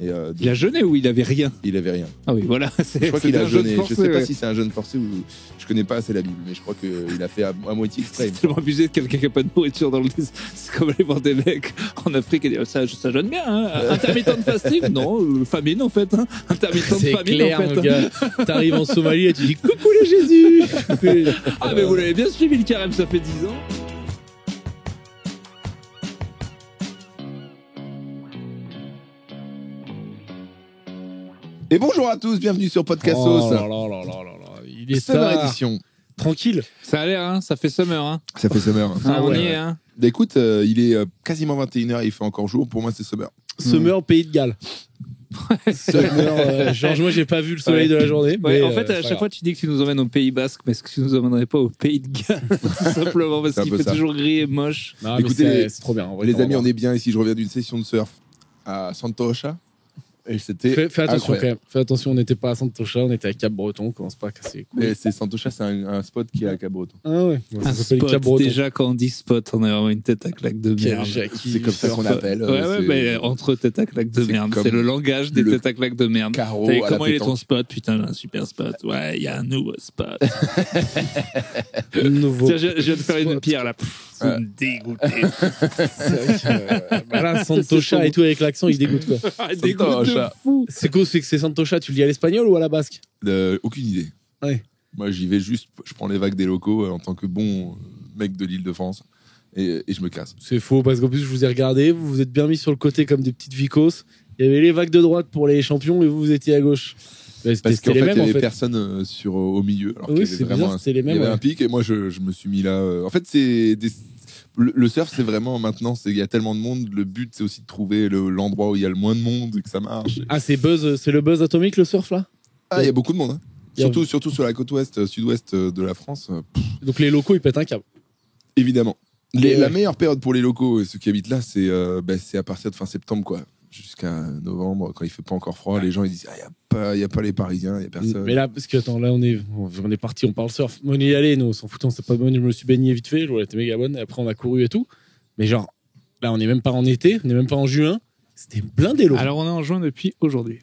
Et, il a jeûné ou il avait rien? Il avait rien. Ah oui, voilà. Je crois qu'il a jeûné. Je sais pas si c'est un jeûne forcé ou je connais pas assez la Bible, mais je crois qu'il a fait à moitié exprès. C'est tellement abusé de quelqu'un qui a pas de nourriture dans le désert. C'est comme aller voir des mecs en Afrique et dire ça jeûne bien, hein. Intermittent de fasting? Non, famine en fait, hein. Intermittent de famine clair, en fait. mon gars. T'arrives en Somalie et tu dis coucou les Jésus. Ah mais vous l'avez bien suivi le carême, ça fait 10 ans. Et bonjour à tous, bienvenue sur Podcastos. Oh là là là là là là. Il est Summer tard. édition. Tranquille. Ça a l'air, hein, ça fait summer, hein. Ça fait summer. Ah, on ouais, y est, ouais. hein. Bah, écoute, il est quasiment 21h, il fait encore jour. Pour moi, c'est summer. Summer Pays de Galles. Summer, genre moi j'ai pas vu le soleil de la journée. Ouais, mais, en fait, à c'est chaque pas fois, tu dis que tu nous emmènes au Pays Basque, mais est-ce que tu nous emmènerais pas au Pays de Galles? Tout simplement parce C'est un qu'il peu fait ça. toujours gris et moche. grave. Non, mais Écoutez, c'est trop bien. en vrai, Les on va amis, voir. on est bien ici. Je reviens d'une session de surf à Santosha. Et c'était Fais attention incroyable. quand même. Fais attention, on n'était pas à Santosha, on était à Cap-Breton. Commence pas à casser les couilles. Et c'est Santosha, c'est un spot qui est à Cap-Breton. Ah ouais. Un Ça s'appelle spot, Cap-Breton. déjà, quand on dit spot, on a vraiment une tête à claque de Quel merde. Jackie C'est comme ça qu'on surf. appelle. Ouais, c'est- mais entre tête à claque de c'est merde. comme C'est le langage des le têtes à claque de merde. carreau T'as vu à la comment il est ton pétanque. spot? Putain, un super spot. Ouais, il y a un nouveau spot. Nouveau. Tiens, je viens de faire une spot. pierre là. Pff, vous me dégoûtez. C'est vrai que, bah là, Santosha et tout avec l'accent, il dégoûte quoi. Ah, dégoûte de Santosha. fou. C'est quoi, c'est que c'est Santosha, tu le dis à l'espagnol ou à la basque? Aucune idée. Ouais. Moi, j'y vais juste, je prends les vagues des locaux en tant que bon mec de l'Île-de-France et je me casse. C'est faux, parce qu'en plus, je vous ai regardé, vous vous êtes bien mis sur le côté comme des petites vicos. Il y avait les vagues de droite pour les champions et vous, vous étiez à gauche. Parce C'était qu'en les fait, mêmes, il y en avait fait. personne au milieu. Alors Oui, qu'il y c'est avait vraiment bizarre, c'était les il y mêmes. avait ouais. un pic et moi, je me suis mis là. En fait, le surf, c'est vraiment maintenant, il y a tellement de monde. Le but, c'est aussi de trouver l'endroit où il y a le moins de monde et que ça marche. Ah, c'est le buzz atomique, le surf, là? Ah, il y a beaucoup de monde. Hein. Il y a- Surtout sur la côte ouest, sud-ouest de la France. Donc les locaux, ils pètent un câble. Évidemment. Et La ouais. meilleure période pour les locaux, ceux qui habitent là, c'est à partir de fin septembre, quoi. Jusqu'à novembre, quand il fait pas encore froid, les gens ils disent il y a pas les Parisiens, il y a personne. Mais là, parce que attends, là, on est parti, on parle surf. On y est allé, nous, on s'en fout, on s'est pas bonne. Je me suis baigné vite fait, l'eau était méga bonne. Et après, on a couru et tout. Mais genre, là, on est même pas en été, on est même pas en juin. C'était blindé l'eau. Alors, on est en juin depuis aujourd'hui.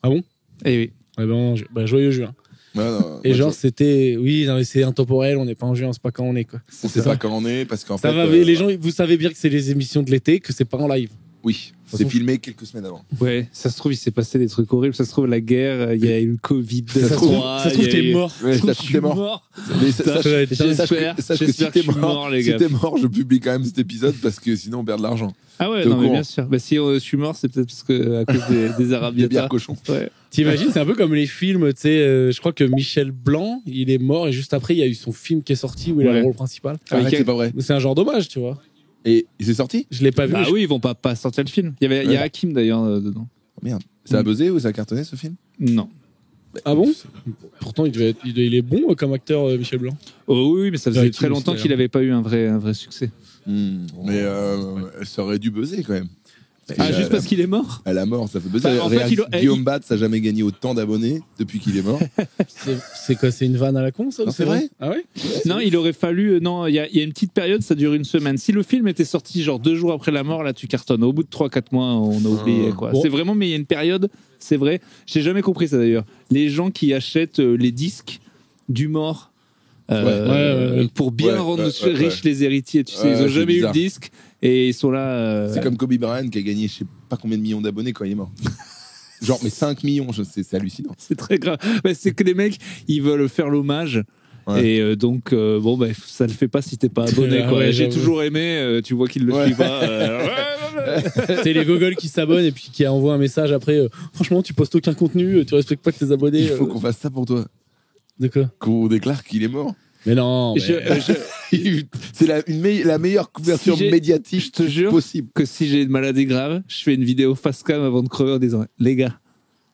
Ah bon? Eh oui. Ouais, joyeux juin. Ouais, non, Et moi, genre, c'était. Oui, non, mais c'est intemporel, on n'est pas en juin, c'est pas quand on est, quoi. on sait pas quand on est parce qu'en Ça fait. va, mais les gens, vous savez bien que c'est les émissions de l'été, que c'est pas en live. Oui, c'est façon, filmé quelques semaines avant. Ouais, ça se trouve, il s'est passé des trucs horribles. Ça se trouve, la guerre, il y a eu le Covid. Ça se trouve, t'es mort. Ouais, Ça se trouve, sache que t'es mort. Mais Putain, sache que si j'espère que t'es je suis mort, les gars. si t'es mort, je publie quand même cet épisode parce que sinon on perd de l'argent. Ah ouais, T'es au non, mais courant. bien sûr. Bah, si je suis mort, c'est peut-être parce que, à cause des Des Arabiatas. bières cochons. Ouais. T'imagines, c'est un peu comme les films, tu sais, je crois que Michel Blanc, il est mort et juste après, il y a eu son film qui est sorti où il a Ouais. le rôle principal. Arrête, c'est pas vrai. C'est un genre d'hommage, tu vois. Et c'est sorti? Je l'ai pas vu. Bah mais oui, ils vont pas sortir le film. Il y a Hakim d'ailleurs dedans. Merde. Ça a buzzé ou ça a cartonné ce film? Non. Ah bon? Pourtant, il est bon comme acteur, Michel Blanc. Oh oui, mais ça faisait Hakim très longtemps aussi, qu'il avait pas eu un vrai succès. Mais ça aurait dû buzzer quand même. Ah, Et, juste parce qu'il est mort? à la mort, ça fait buzzer. Bah, en fait, Guillaume Batz a jamais gagné autant d'abonnés depuis qu'il est mort. C'est quoi? C'est une vanne à la con, ça? Non, ou c'est vrai. Ah ouais? Non, il aurait fallu. Non, il y a une petite période, ça dure une semaine. Si le film était sorti genre 2 jours après la mort, là, tu cartonnes. Au bout de 3-4 mois, on a oublié quoi. Bon. C'est vraiment, mais il y a une période, c'est vrai. J'ai jamais compris ça d'ailleurs. Les gens qui achètent les disques du mort. Ouais. Pour bien Ouais, rendre ouais, riches les héritiers, tu sais, Ouais, ils ont c'est jamais eu bizarre. le disque et ils sont là. C'est comme Kobe Bryant qui a gagné je sais pas combien de millions d'abonnés quand il est mort. Genre, mais 5 millions, c'est hallucinant. C'est très grave. Bah, c'est que les mecs, ils veulent faire l'hommage. Ouais. Et donc, bon, bah, ça le fait pas si t'es pas abonné. Ah Quoi. ouais, J'ai j'avoue. toujours aimé, tu vois qu'il le Ouais. suit pas. C'est les gogoles qui s'abonnent et puis qui envoient un message après. Franchement, tu postes aucun contenu, tu respectes pas que tes abonnés. Il faut qu'on fasse ça pour toi. De quoi? Qu'on déclare qu'il est mort. Mais non. Mais... C'est la meilleure couverture Si j'ai- médiatique je te jure possible. que si j'ai une maladie grave, je fais une vidéo face cam avant de crever en disant les gars,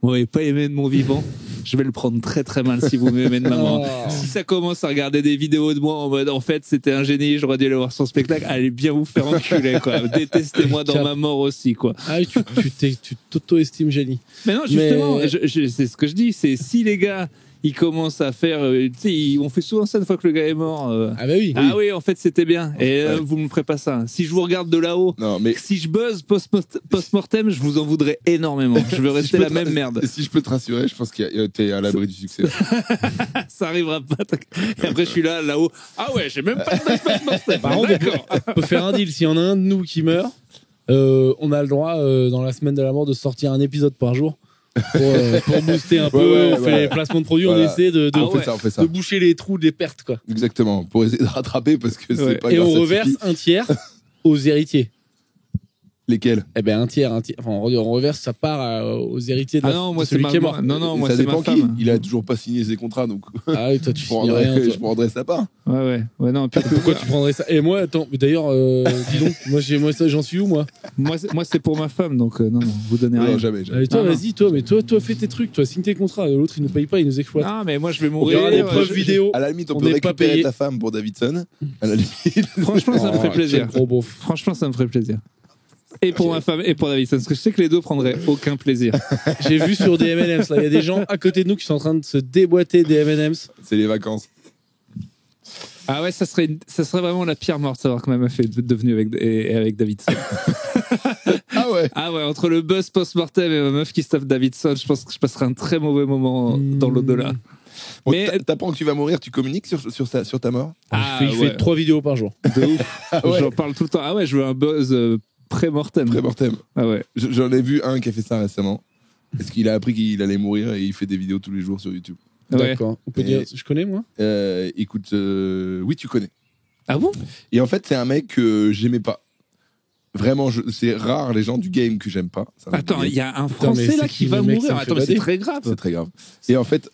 vous m'avez pas aimé de mon vivant, je vais le prendre très très mal si vous m'aimez de ma mort. Oh. Si ça commence à regarder des vidéos de moi en mode en fait c'était un génie, j'aurais dû aller voir son spectacle, allez bien vous faire enculer quoi. Détestez-moi dans ma mort aussi quoi. Ah oui, tu t'auto-estimes génie. Mais non, justement, Mais- c'est ce que je dis, c'est si les gars il commence à faire. Tu sais, on fait souvent ça une fois que le gars est mort. Ah bah oui. Ah oui, en fait, c'était bien. Et vous me ferez pas ça. Si je vous regarde de là-haut, Non, mais si je buzz post-mortem, je vous en voudrais énormément. Je veux rester la même merde. Si je peux te rassurer, je pense que t'es à l'abri du succès. Ça arrivera pas. Et après, je suis là-haut. Ah ouais, j'ai même pas de buzz post-mortem. Par contre, on peut faire un deal. S'il y en a un de nous qui meurt, on a le droit, dans la semaine de la mort, de sortir un épisode par jour. Pour booster un peu, Ouais, on fait les placements de produits, Voilà. on essaie de On fait ça. de boucher les trous des pertes, quoi. Exactement. Pour essayer de rattraper parce que c'est Ouais. pas Et grâce on à reverse Tipeee. un tiers aux héritiers. Lesquels? Eh ben un tiers. Enfin, on reverse sa part aux héritiers de, Ah non, moi, de c'est celui qui est mort. Non, moi, ça c'est ma dépend qui. femme. Il a toujours pas signé ses contrats, donc Ah oui, toi tu je signes rien. prendrais, Toi. je prendrais sa part. Ouais, non. Puis, Pourquoi tu prendrais ça? Et moi, attends, d'ailleurs, dis donc, moi ça, j'en suis où, moi? moi, c'est pour ma femme, donc non, vous donnez rien. Non, jamais. Allez, toi, Ah, non. vas-y, toi, fais tes trucs, toi, signe tes contrats. L'autre, il nous paye pas, il nous exploite. Non, mais moi, je vais Il y mourir. aura des preuves vidéo. À la limite, on On peut n'est pas récupérer payé. ta femme pour Davidson. À la limite. Franchement, ça me ferait Oh, plaisir. quel gros beauf. Franchement, ça me ferait plaisir. Et pour ma femme et pour Davidson, parce que je sais que les deux prendraient aucun plaisir. J'ai vu sur des M&M's, là, il y a des gens à côté de nous qui sont en train de se déboîter des M&M's. C'est les vacances. Ah ouais, ça serait vraiment la pire mort de savoir comment elle m'a fait devenu avec Davidson. Ah ouais. Ah ouais, entre le buzz post-mortem et ma meuf qui staffe Davidson, je pense que je passerai un très mauvais moment dans l'au-delà. Bon, Mais- t'apprends que tu vas mourir, tu communiques sur ta mort? Il fait 3 vidéos par jour. De ouf. ouais. J'en parle tout le temps. Ah ouais, je veux un buzz pré-mortem. Pré-mortem. Ah ouais. J'en ai vu un qui a fait ça récemment. Parce qu'il a appris qu'il allait mourir et il fait des vidéos tous les jours sur YouTube. Ouais. D'accord. On peut Et- dire, je connais, moi? Écoute, oui, tu connais. Ah bon? Et en fait, c'est un mec que j'aimais pas. Vraiment, c'est rare les gens du game que j'aime pas. C'est un mec Attends, du il game. y a un Putain, mais Français là c'est qui qui va le mec, ça mourir. me fait Attends, mais c'est bader. très grave. C'est très grave. Et en fait,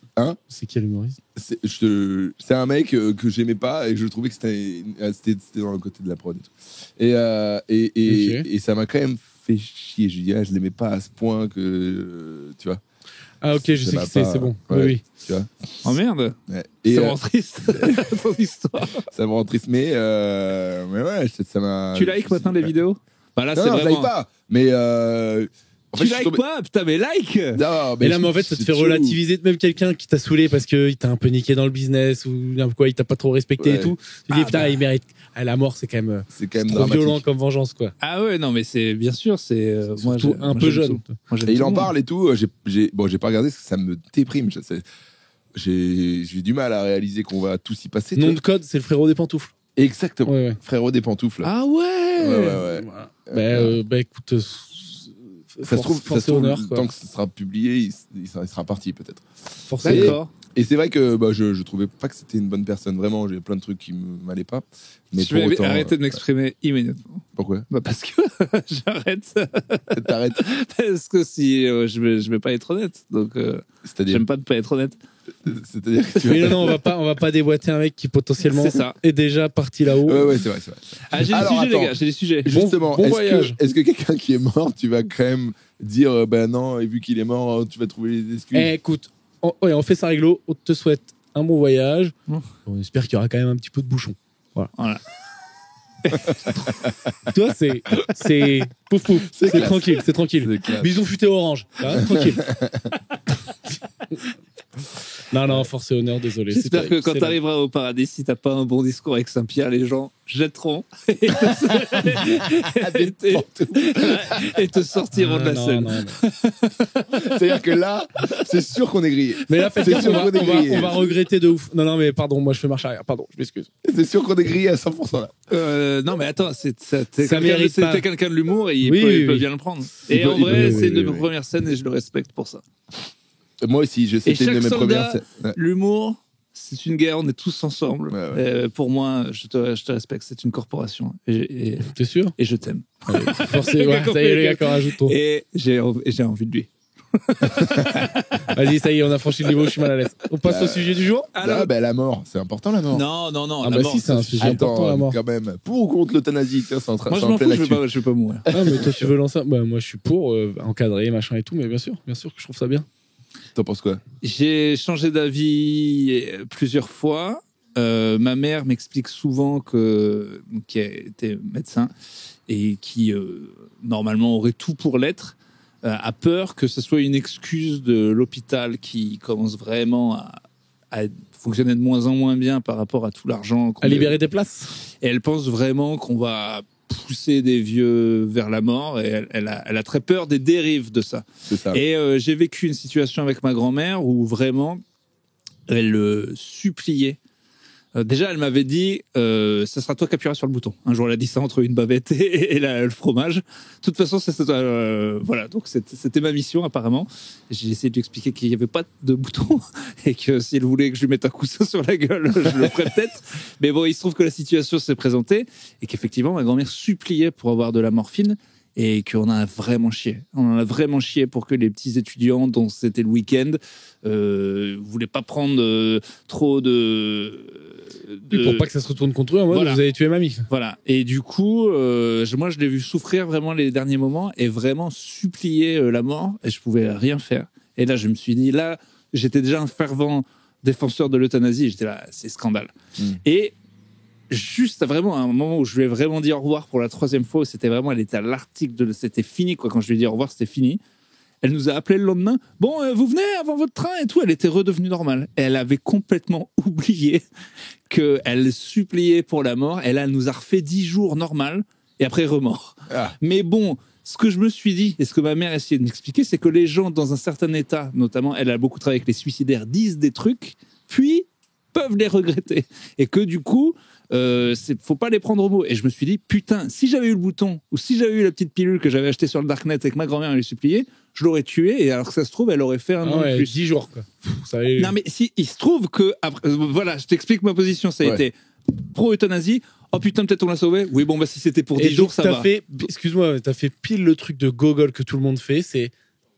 C'est quel humoriste? c'est un mec que j'aimais pas et je trouvais que c'était dans le côté de la prod et tout. Et ça m'a quand même fait chier. Je dis, je l'aimais pas à ce point que, tu vois. Ah, ok, je Ça sais va qui c'est, pas. c'est bon. Ouais. Oui. Tu vois. Oh merde. Ouais. Et Ça me rend triste, ton histoire. ça me rend triste, mais ouais, ça m'a. Tu likes maintenant les vidéos? Bah là, Non, c'est non, je vraiment. like pas. Mais en fait, Tu je suis likes tombé- pas? Putain, mais like! Non, Et là, mais en fait, ça te c'est fait chelou. relativiser même quelqu'un qui t'a saoulé parce qu'il t'a un peu niqué dans le business ou quoi, il t'a pas trop respecté et Ouais. tout. Tu te dis, Ah, putain, bah. il mérite. Ah, la mort, c'est quand même C'est quand même trop dramatique. violent comme vengeance, quoi. Ah ouais, non, mais c'est bien sûr, c'est. Moi, Surtout un peu jeune. Et il en parle et tout. J'ai pas regardé parce que ça me déprime. J'ai du mal à réaliser qu'on va tous y passer. tu Nom vois. de code, c'est le frérot des pantoufles. Exactement. Ouais, ouais. Frérot des pantoufles. Ah ouais! Ouais. Bah, écoute, Ça se trouve, force et honneur, le quoi. temps que ce sera publié, il sera parti peut-être. Force et honneur. D'accord. Et c'est vrai que je trouvais pas que c'était une bonne personne. Vraiment, j'ai plein de trucs qui m'allaient pas. Mais Je pour vais autant, arrêter de m'exprimer immédiatement. Pourquoi? Bah parce que j'arrête. T'arrêtes. Parce que si je vais pas être honnête. Donc C'est-à-dire, j'aime pas ne pas être honnête. c'est-à-dire que tu Mais non, on va pas déboîter un mec qui potentiellement C'est ça. est déjà parti là-haut. Ouais, c'est vrai. Ah, j'ai des Alors, sujets, attends. les gars, j'ai des sujets. Justement, bon voyage. est-ce que quelqu'un qui est mort, tu vas quand même dire, ben non, et vu qu'il est mort, tu vas trouver des excuses? Écoute, on fait ça réglo. On te souhaite un bon voyage. Mmh. On espère qu'il y aura quand même un petit peu de bouchon. Voilà. Toi, c'est pouf pouf. C'est classe. tranquille, c'est tranquille. C'est clair. Bison futé orange. Hein, tranquille. Non, force et honneur, désolé. J'espère C'est que quand c'est tu arriveras au paradis, si t'as pas un bon discours avec Saint-Pierre, les gens jetteront et te sortiront de la non, scène. non. C'est-à-dire que là, c'est sûr qu'on est grillé. Mais là, faites C'est gaffe, sûr on va, qu'on est grillé. on va regretter de ouf. Non, mais pardon, moi je fais marche arrière. Pardon, je m'excuse. C'est sûr qu'on est grillé à 100% là. Non, mais attends, Ça mérite pas. c'était quelqu'un de l'humour et il Oui, peut, oui, il peut oui. bien le prendre. Il Et peut- en il vrai, peut- c'est une oui, de mes oui. premières scènes et je le respecte pour ça. Moi aussi, c'était chaque une de mes soldat- premières scènes. Ouais. L'humour, c'est une guerre, on est tous ensemble. Ouais. Pour moi, je te respecte, c'est une corporation. Et T'es sûr? je t'aime. Forcé, ouais, ça y est, les gars, quand rajoute ton. Et j'ai envie de lui. Vas-y, ça y est, on a franchi le niveau, je suis mal à l'aise. On passe au sujet du jour? Ah, ben la mort, c'est important la mort. Non, Ah la bah mort, si, c'est un sujet important, la Attends, mort. quand même. Pour ou contre l'euthanasie? Tiens, c'est en train Moi, c'est je en m'en fous, pleine je actu. veux pas mourir. Ah, mais toi, tu veux lancer Bah, moi, je suis pour encadrer, machin et tout, mais bien sûr que je trouve ça bien. T'en penses quoi? J'ai changé d'avis plusieurs fois. Ma mère m'explique souvent qui a été médecin et qui normalement aurait tout pour l'être, a peur que ce soit une excuse de l'hôpital qui commence vraiment fonctionnait de moins en moins bien par rapport à tout l'argent qu'on À libérer des places. Et elle pense vraiment qu'on va pousser des vieux vers la mort et elle a très peur des dérives de ça. C'est ça. Et j'ai vécu une situation avec ma grand-mère où vraiment elle suppliait. Déjà, elle m'avait dit, ça sera toi qui appuieras sur le bouton. Un jour, elle a dit ça entre une bavette et le fromage. De toute façon, voilà. Donc, c'était ma mission, apparemment. J'ai essayé de lui expliquer qu'il n'y avait pas de bouton et que si elle voulait que je lui mette un coussin sur la gueule, je le ferais peut-être. Mais bon, il se trouve que la situation s'est présentée et qu'effectivement, ma grand-mère suppliait pour avoir de la morphine. Et qu'on en a vraiment chié. On en a vraiment chié pour que les petits étudiants, dont c'était le week-end, voulaient pas prendre trop de... Oui, pour pas que ça se retourne contre eux en mode Voilà. vous avez tué mamie. Voilà. Et du coup, moi, je l'ai vu souffrir vraiment les derniers moments et vraiment supplier la mort et je pouvais rien faire. Et là, je me suis dit, là, j'étais déjà un fervent défenseur de l'euthanasie. J'étais là, c'est scandale. Et juste vraiment à un moment où je lui ai vraiment dit au revoir pour la 3e fois, c'était vraiment, elle était à l'article c'était fini quoi. Quand je lui ai dit au revoir, c'était fini. Elle nous a appelé le lendemain. Bon, vous venez avant votre train et tout. Elle était redevenue normale. Elle avait complètement oublié qu'elle suppliait pour la mort. Elle nous a refait 10 jours normal et après remort. Ah. Mais bon, ce que je me suis dit et ce que ma mère essayait de m'expliquer, c'est que les gens dans un certain état, notamment, elle a beaucoup travaillé avec les suicidaires, disent des trucs, puis peuvent les regretter. Et que du coup, faut pas les prendre au mot. Et je me suis dit, putain, si j'avais eu le bouton ou si j'avais eu la petite pilule que j'avais achetée sur le Darknet et que ma grand-mère lui suppliait, je l'aurais tué. Et alors que ça se trouve, elle aurait fait un an de plus. 10 jours, quoi. Non, mais si, il se trouve que, après, voilà, je t'explique ma position. Ça a été pro-euthanasie. Oh putain, peut-être on l'a sauvé. Oui, bon, bah si c'était pour 10 jours, ça va. Excuse-moi, t'as fait pile le truc de gogol que tout le monde fait, c'est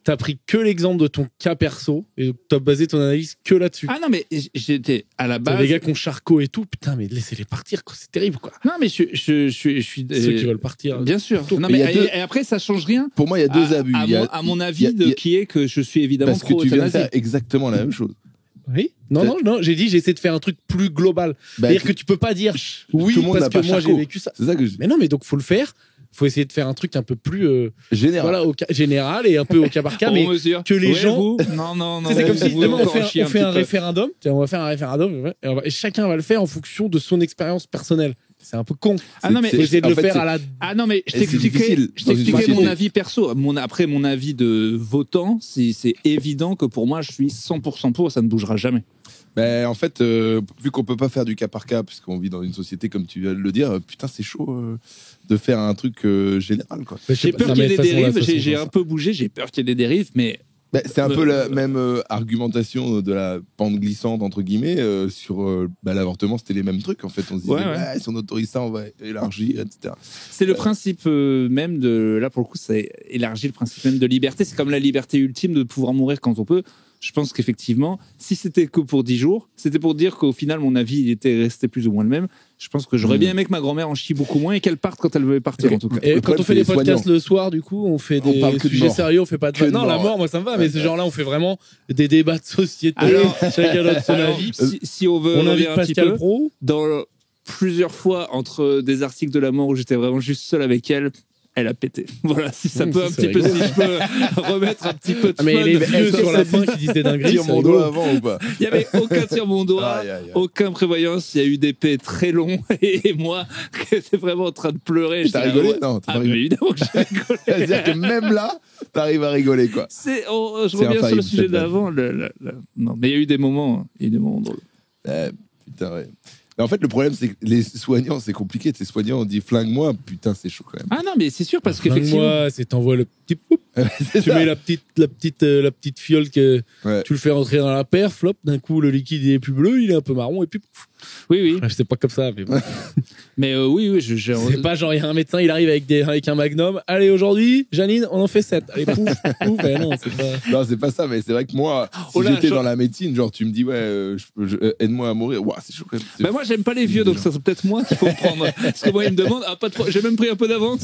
t'as pris que l'exemple de ton cas perso et t'as basé ton analyse que là-dessus. Ah non, mais j'étais à la base. Les gars qui ont Charcot et tout, putain, mais laissez-les partir, quoi. C'est terrible, quoi. Non, mais je suis. Ceux qui veulent partir. Bien sûr. Non, mais et après, ça change rien. Pour moi, il y a deux abus. À mon avis, qui est que je suis évidemment parce que tu viens de faire exactement la même chose. Oui. Non, j'ai dit, j'ai essayé de faire un truc plus global. C'est-à-dire que tu peux pas dire oui parce que moi j'ai vécu ça. C'est ça que je dis. Mais non, mais donc faut le faire. Faut essayer de faire un truc un peu plus général, voilà, général et un peu au cas par cas, mais que les gens. Non. C'est comme si demain on fait un référendum. On va faire un référendum et chacun va le faire en fonction de son expérience personnelle. C'est un peu con. Ah non mais faut essayer de le faire à la. Ah non mais je t'expliquerai mon avis perso. Après mon avis de votant, c'est évident que pour moi je suis 100% pour, ça ne bougera jamais. Ben, en fait, vu qu'on peut pas faire du cas par cas, puisqu'on vit dans une société, comme tu viens de le dire, putain, c'est chaud de faire un truc général, quoi. J'ai peur qu'il y ait des dérives, j'ai un peu bougé, j'ai peur qu'il y ait des dérives, mais... Ben, c'est un peu la même argumentation de la pente glissante, entre guillemets, sur l'avortement, c'était les mêmes trucs, en fait. On se disait, si on autorise ça, on va élargir, etc. C'est le principe même de... Là, pour le coup, ça élargit le principe même de liberté. C'est comme la liberté ultime de pouvoir mourir quand on peut. Je pense qu'effectivement, si c'était que pour 10 jours, c'était pour dire qu'au final, mon avis il était resté plus ou moins le même. Je pense que j'aurais bien aimé que ma grand-mère en chie beaucoup moins et qu'elle parte quand elle veut partir, en tout cas. Et quand on fait des podcasts le soir, du coup, on fait des sujets sérieux, on fait pas de... Non, la mort, moi, ça me va, mais ce genre-là, on fait vraiment des débats de société. Chacun donne son avis. Si on veut... On invite Pascal Pro. Dans plusieurs fois, entre des articles de la mort où j'étais vraiment juste seul avec elle... Elle a pété. Voilà, si ça peut un petit peu, si je peux remettre un petit peu de fun. Mais les vieux sur la fin qui disent des dingueries. Tire mon doigt avant ou pas? Il n'y avait aucun tire mon doigt, aucun prévoyance. Il y a eu des paix très longs et moi, j'étais vraiment en train de pleurer. T'as rigolé? Non, t'as pas rigolé. Évidemment que j'ai rigolé. C'est-à-dire que même là, t'arrives à rigoler, quoi. Je reviens sur le sujet d'avant. Non, mais il y a eu des moments drôles. Putain, ouais. En fait, le problème, c'est que les soignants, c'est compliqué. Tes soignants, on dit flingue-moi, putain, c'est chaud quand même. Ah non, mais c'est sûr, parce qu'effectivement. Flingue-moi, c'est t'envoies le petit poup. Tu mets la petite fiole que tu le fais rentrer dans la paire, flop, d'un coup, le liquide il est plus bleu, il est un peu marron, et puis. Oui. C'est pas comme ça, mais bon. Mais oui, c'est pas genre, il y a un médecin, il arrive avec un magnum. Allez, aujourd'hui, Janine, on en fait 7. Allez, pouf. Non, c'est pas. Non, c'est pas ça, mais c'est vrai que moi, si j'étais dans la médecine, genre, tu me dis, aide-moi à mourir. Ouah, c'est chaud quand même. Moi, j'aime pas les vieux, donc ça c'est peut-être moi qu'il faut me prendre. Parce que moi, il me demande, pas de j'ai même pris un peu d'avance.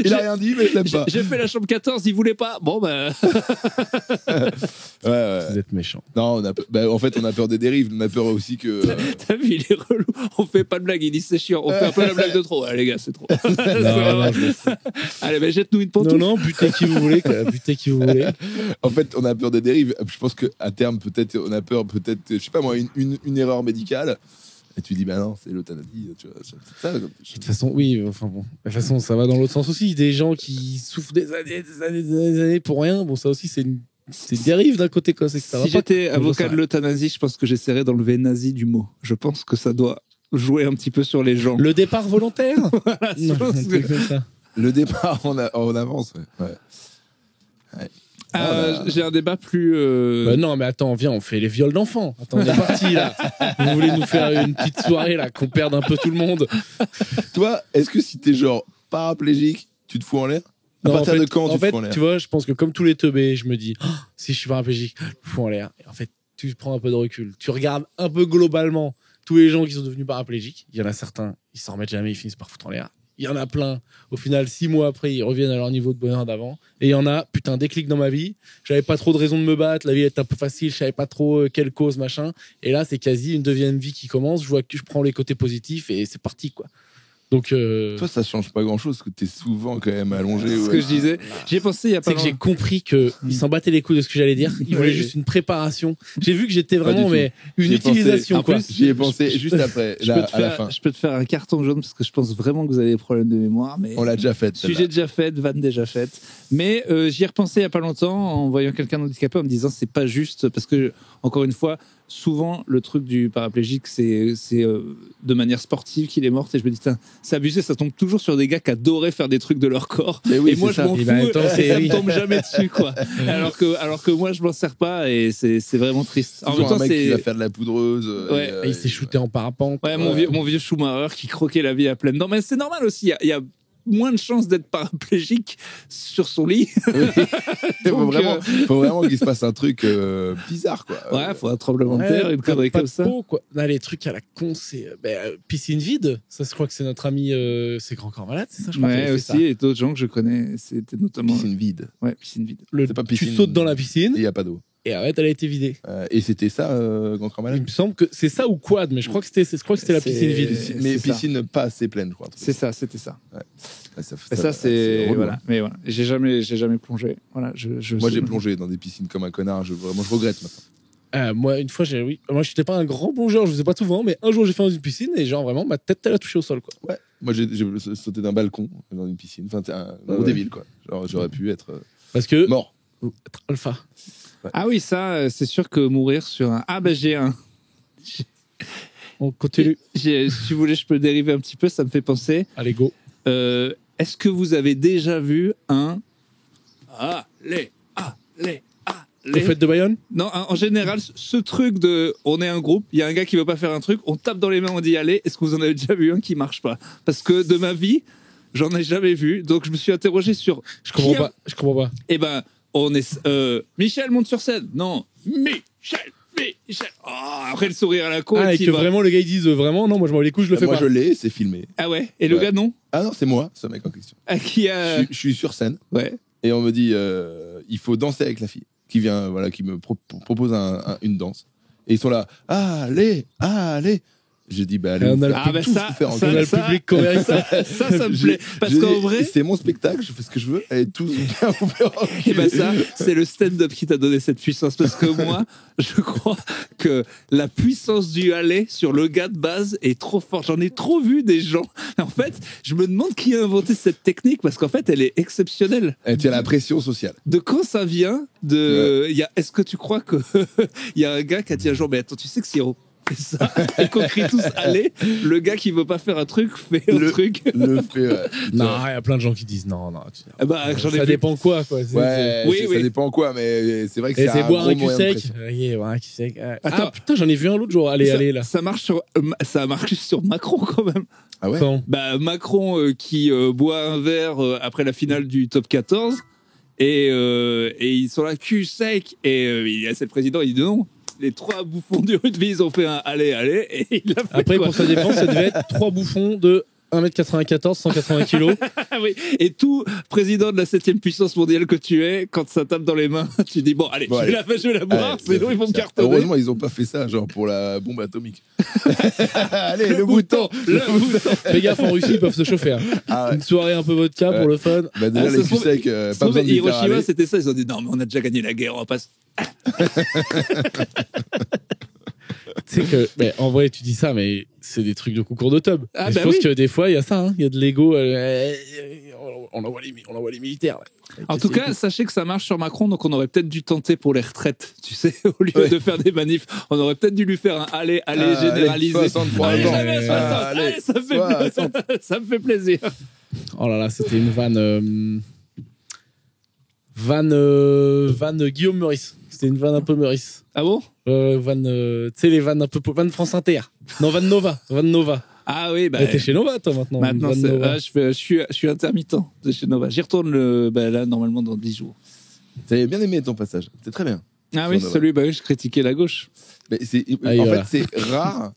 Il a rien dit, mais je l'aime pas. J'ai fait la chambre 14, il voulait pas. Bon, bah. Ouais. Vous êtes méchant. Non, en fait, on a peur des dérives. On a peur aussi que. T'as vu, il est relou. On fait pas de blague, il dit c'est chiant. On fait un peu la blague de trop. Allez, les gars, c'est trop. Non, Allez, bah, jette-nous une pantoufle. non, butez qui vous voulez, quoi. Butez qui vous voulez. En fait, on a peur des dérives. Je pense qu'à terme, peut-être, on a peur, peut-être, je sais pas moi, une erreur médicale. Et tu dis, bah non, c'est l'euthanasie. Tu vois, c'est ça. De toute façon, oui, enfin bon. De toute façon, ça va dans l'autre sens aussi. Des gens qui souffrent des années pour rien. Bon, ça aussi, c'est une dérive d'un côté, quoi. C'est que ça va Si pas. j'étais avocat de l'euthanasie, je pense que j'essaierais d'enlever nazi du mot. Je pense que ça doit jouer un petit peu sur les gens. Le départ volontaire. Voilà, je Non, pense un que- truc comme ça. Le départ en avance. Ouais. J'ai un débat plus. Bah non, mais attends, viens, on fait les viols d'enfants. Attends, on est parti là. Vous voulez nous faire une petite soirée là, qu'on perde un peu tout le monde. Toi, est-ce que si t'es genre paraplégique, tu te fous en l'air? À Non, partir en fait, de quand tu te fous en l'air? tu vois, je pense que comme tous les teubés, je me dis, oh, si je suis paraplégique, je me fous en l'air. Et en fait, tu prends un peu de recul. Tu regardes un peu globalement tous les gens qui sont devenus paraplégiques. Il y en a certains, ils s'en remettent jamais, ils finissent par foutre en l'air. Il y en a plein. Au final, 6 mois après, ils reviennent à leur niveau de bonheur d'avant. Et il y en a, putain, déclic dans ma vie. J'avais pas trop de raison de me battre. La vie était un peu facile. Je savais pas trop quelle cause, machin. Et là, c'est quasi une deuxième vie qui commence. Je vois que je prends les côtés positifs et c'est parti, quoi. Donc, Toi, ça change pas grand-chose, parce que t'es souvent quand même allongé. ce ouais. que je disais. J'y ai pensé il y a pas c'est que j'ai longtemps. compris qu'ils s'en battaient les couilles de ce que j'allais dire. Ils voulaient Oui. juste une préparation. J'ai vu que j'étais vraiment, du mais une J'y ai pensé. utilisation, En quoi. plus, J'y ai pensé juste après, Je là, peux, te à la fin. faire, je peux te faire un carton jaune parce que je pense vraiment que vous avez des problèmes de mémoire. Mais On l'a déjà fait. sujet déjà fait, vanne déjà faite. Mais j'y ai repensé il y a pas longtemps en voyant quelqu'un d'handicapé en me disant c'est pas juste parce que encore une fois souvent le truc du paraplégique c'est de manière sportive qu'il est mort et je me dis putain, c'est abusé, ça tombe toujours sur des gars qui adoraient faire des trucs de leur corps Mais oui, et moi c'est je ça. m'en Et fous ben, en même temps, et ça oui. me tombe jamais dessus quoi. alors que moi je m'en sers pas et c'est vraiment triste. En même Toujours un temps mec qui va c'est faire de la poudreuse. Ouais. Et il s'est shooté en parapente. ouais, mon vieux Schumacher qui croquait la vie à pleines dents. Mais c'est normal aussi. Il y a moins de chances d'être paraplégique sur son lit. Il Donc, faut vraiment qu'il se passe un truc bizarre, quoi. Ouais, faut un tremblement de terre, une connerie pas comme de ça. peau, quoi. Là, les trucs à la con, c'est piscine vide. Ça, je crois que c'est notre ami c'est Grand Corps Malade, c'est ça, je crois. qui Ouais, avait fait aussi, ça. et d'autres gens que je connais, c'était notamment. Piscine vide. Ouais, piscine vide. C'est pas Tu piscine. sautes dans la piscine Il n'y a pas d'eau. et arrête, elle a été vidée. Et c'était ça, Grand Corps Il Malade. me semble que c'est ça ou quad, mais je crois que c'était la C'est- piscine vide. Mais c'est ça. piscine pas assez pleine, je crois. C'est ça, c'était ça. Ouais, Et ça, c'est. relou, Voilà. hein. Mais voilà. J'ai jamais plongé. Voilà. Moi, j'ai plongé dans des piscines comme un connard. Vraiment, je regrette maintenant. Moi, une fois, moi, j'étais pas un grand plongeur, je faisais pas souvent, mais un jour, j'ai fait dans une piscine et genre vraiment, ma tête, elle a touché au sol, quoi. Ouais. Moi, j'ai sauté d'un balcon dans une piscine. Enfin, c'est un gros ouais. débile, quoi. Genre, j'aurais pu être Parce que mort. être alpha. Ah oui, ça, c'est sûr que mourir sur un. Ah bah j'ai un. On continue. Si vous voulez, je peux dériver un petit peu. Ça me fait penser. Allez, go. Est-ce que vous avez déjà vu un allez Au fait de Bayonne. non, en général, ce truc de on est un groupe, il y a un gars qui veut pas faire un truc, on tape dans les mains, on dit allez. Est-ce que vous en avez déjà vu un qui marche pas? Parce que de ma vie, j'en ai jamais vu, donc je me suis interrogé sur. Je comprends pas. Eh ben, on est Michel monte sur scène. Non, Michel. Oh, après le sourire à la con. Ah, et qui que va. vraiment, les gars, ils disent vraiment, non, moi, je m'en bats les couilles, je le fais Moi, pas. je l'ai, c'est filmé. Ah ouais. Et le Ouais. gars non. Ah non, c'est moi, ce mec en question. Ah, qui a. Je suis sur scène Ouais. et on me dit il faut danser avec la fille qui vient, voilà, qui me propose une danse. Et ils sont là, allez. J'ai dit, bah allez. Ah, on a vous le faire Ah, bah tous ça, vous faire On a enculer. le public correct. Ça me plaît. Parce J'ai qu'en dit, vrai. c'est mon spectacle, je fais ce que je veux, allez tous bien vous faire Et enculer. ben ça, c'est le stand-up qui t'a donné cette puissance. Parce que moi, je crois que la puissance du aller sur le gars de base est trop forte. J'en ai trop vu des gens. En fait, je me demande qui a inventé cette technique parce qu'en fait, elle est exceptionnelle. Et tu as la pression sociale. De quand ça vient de... Est-ce que tu crois que il y a un gars qui a dit un jour, mais attends, tu sais que si on fait ça et qu'on crie tous aller, le gars qui veut pas faire un truc fait un truc. Le fait, ouais. Non, il y a plein de gens qui disent non. Ah bah, j'en ai Ça vu. dépend quoi, quoi. Ouais, Oui, ça oui. dépend quoi, mais c'est vrai que Et c'est c'est un boire gros un cul moyen de sec. pression. Ouais, boire un cul sec. Attends. Ah putain, j'en ai vu un l'autre jour. Allez, là. Ça marche sur, ça a marché sur Macron quand même. Ah ouais. Quand Bah, Macron qui boit un verre après la finale du top 14 et ils sont là cul sec et c'est le président, il dit non, les 3 bouffons du rugby, ils ont fait un allez, et il a fait Après, quoi. pour sa défense, ça devait être 3 bouffons de 1m94, 180 kg. Oui. Et tout président de la 7e puissance mondiale que tu es, quand ça tape dans les mains, tu dis bon, allez, Bon, je vais la boire, sinon ils vont me cartonner. Heureusement, ils ont pas fait ça, genre pour la bombe atomique. Allez, le bouton. Fais gaffe, en Russie, ils peuvent se chauffer. Hein. Ah ouais. Une soirée un peu vodka pour le fun. Bah, déjà, Ah, les ça se trouve- secs, pas besoin de les faire Hiroshima, aller. c'était ça. Ils ont dit non, mais on a déjà gagné la guerre, on va pas. Tu sais que, mais en vrai, tu dis ça, mais c'est des trucs de concours de tub. Ah, Et je bah pense oui. que des fois, il y a ça, hein. Il y a de l'ego. On envoie les militaires. Là. En tout cas, sachez que ça marche sur Macron, donc on aurait peut-être dû tenter pour les retraites, tu sais, au lieu de faire des manifs, on aurait peut-être dû lui faire un allez, généralisé. 63 Allez, ans. jamais 60, Allez, allez, ça me fait plaisir. Oh là là, c'était une vanne. Vanne Guillaume Meurice. C'était une vanne un peu Meurice. Ah bon? Vanne, tu sais, les vannes un peu. Vanne France Inter. Non, vanne Nova. Vanne Nova. Ah oui, bah. T'es chez Nova, toi, maintenant. Maintenant, Vanne Nova. je suis intermittent de chez Nova. J'y retourne là, normalement, dans 10 jours. T'avais bien aimé ton passage. C'était très bien. Ah oui, Nova. celui, bah oui, je critiquais la gauche. Mais c'est, Ah, en voilà. fait, c'est rare.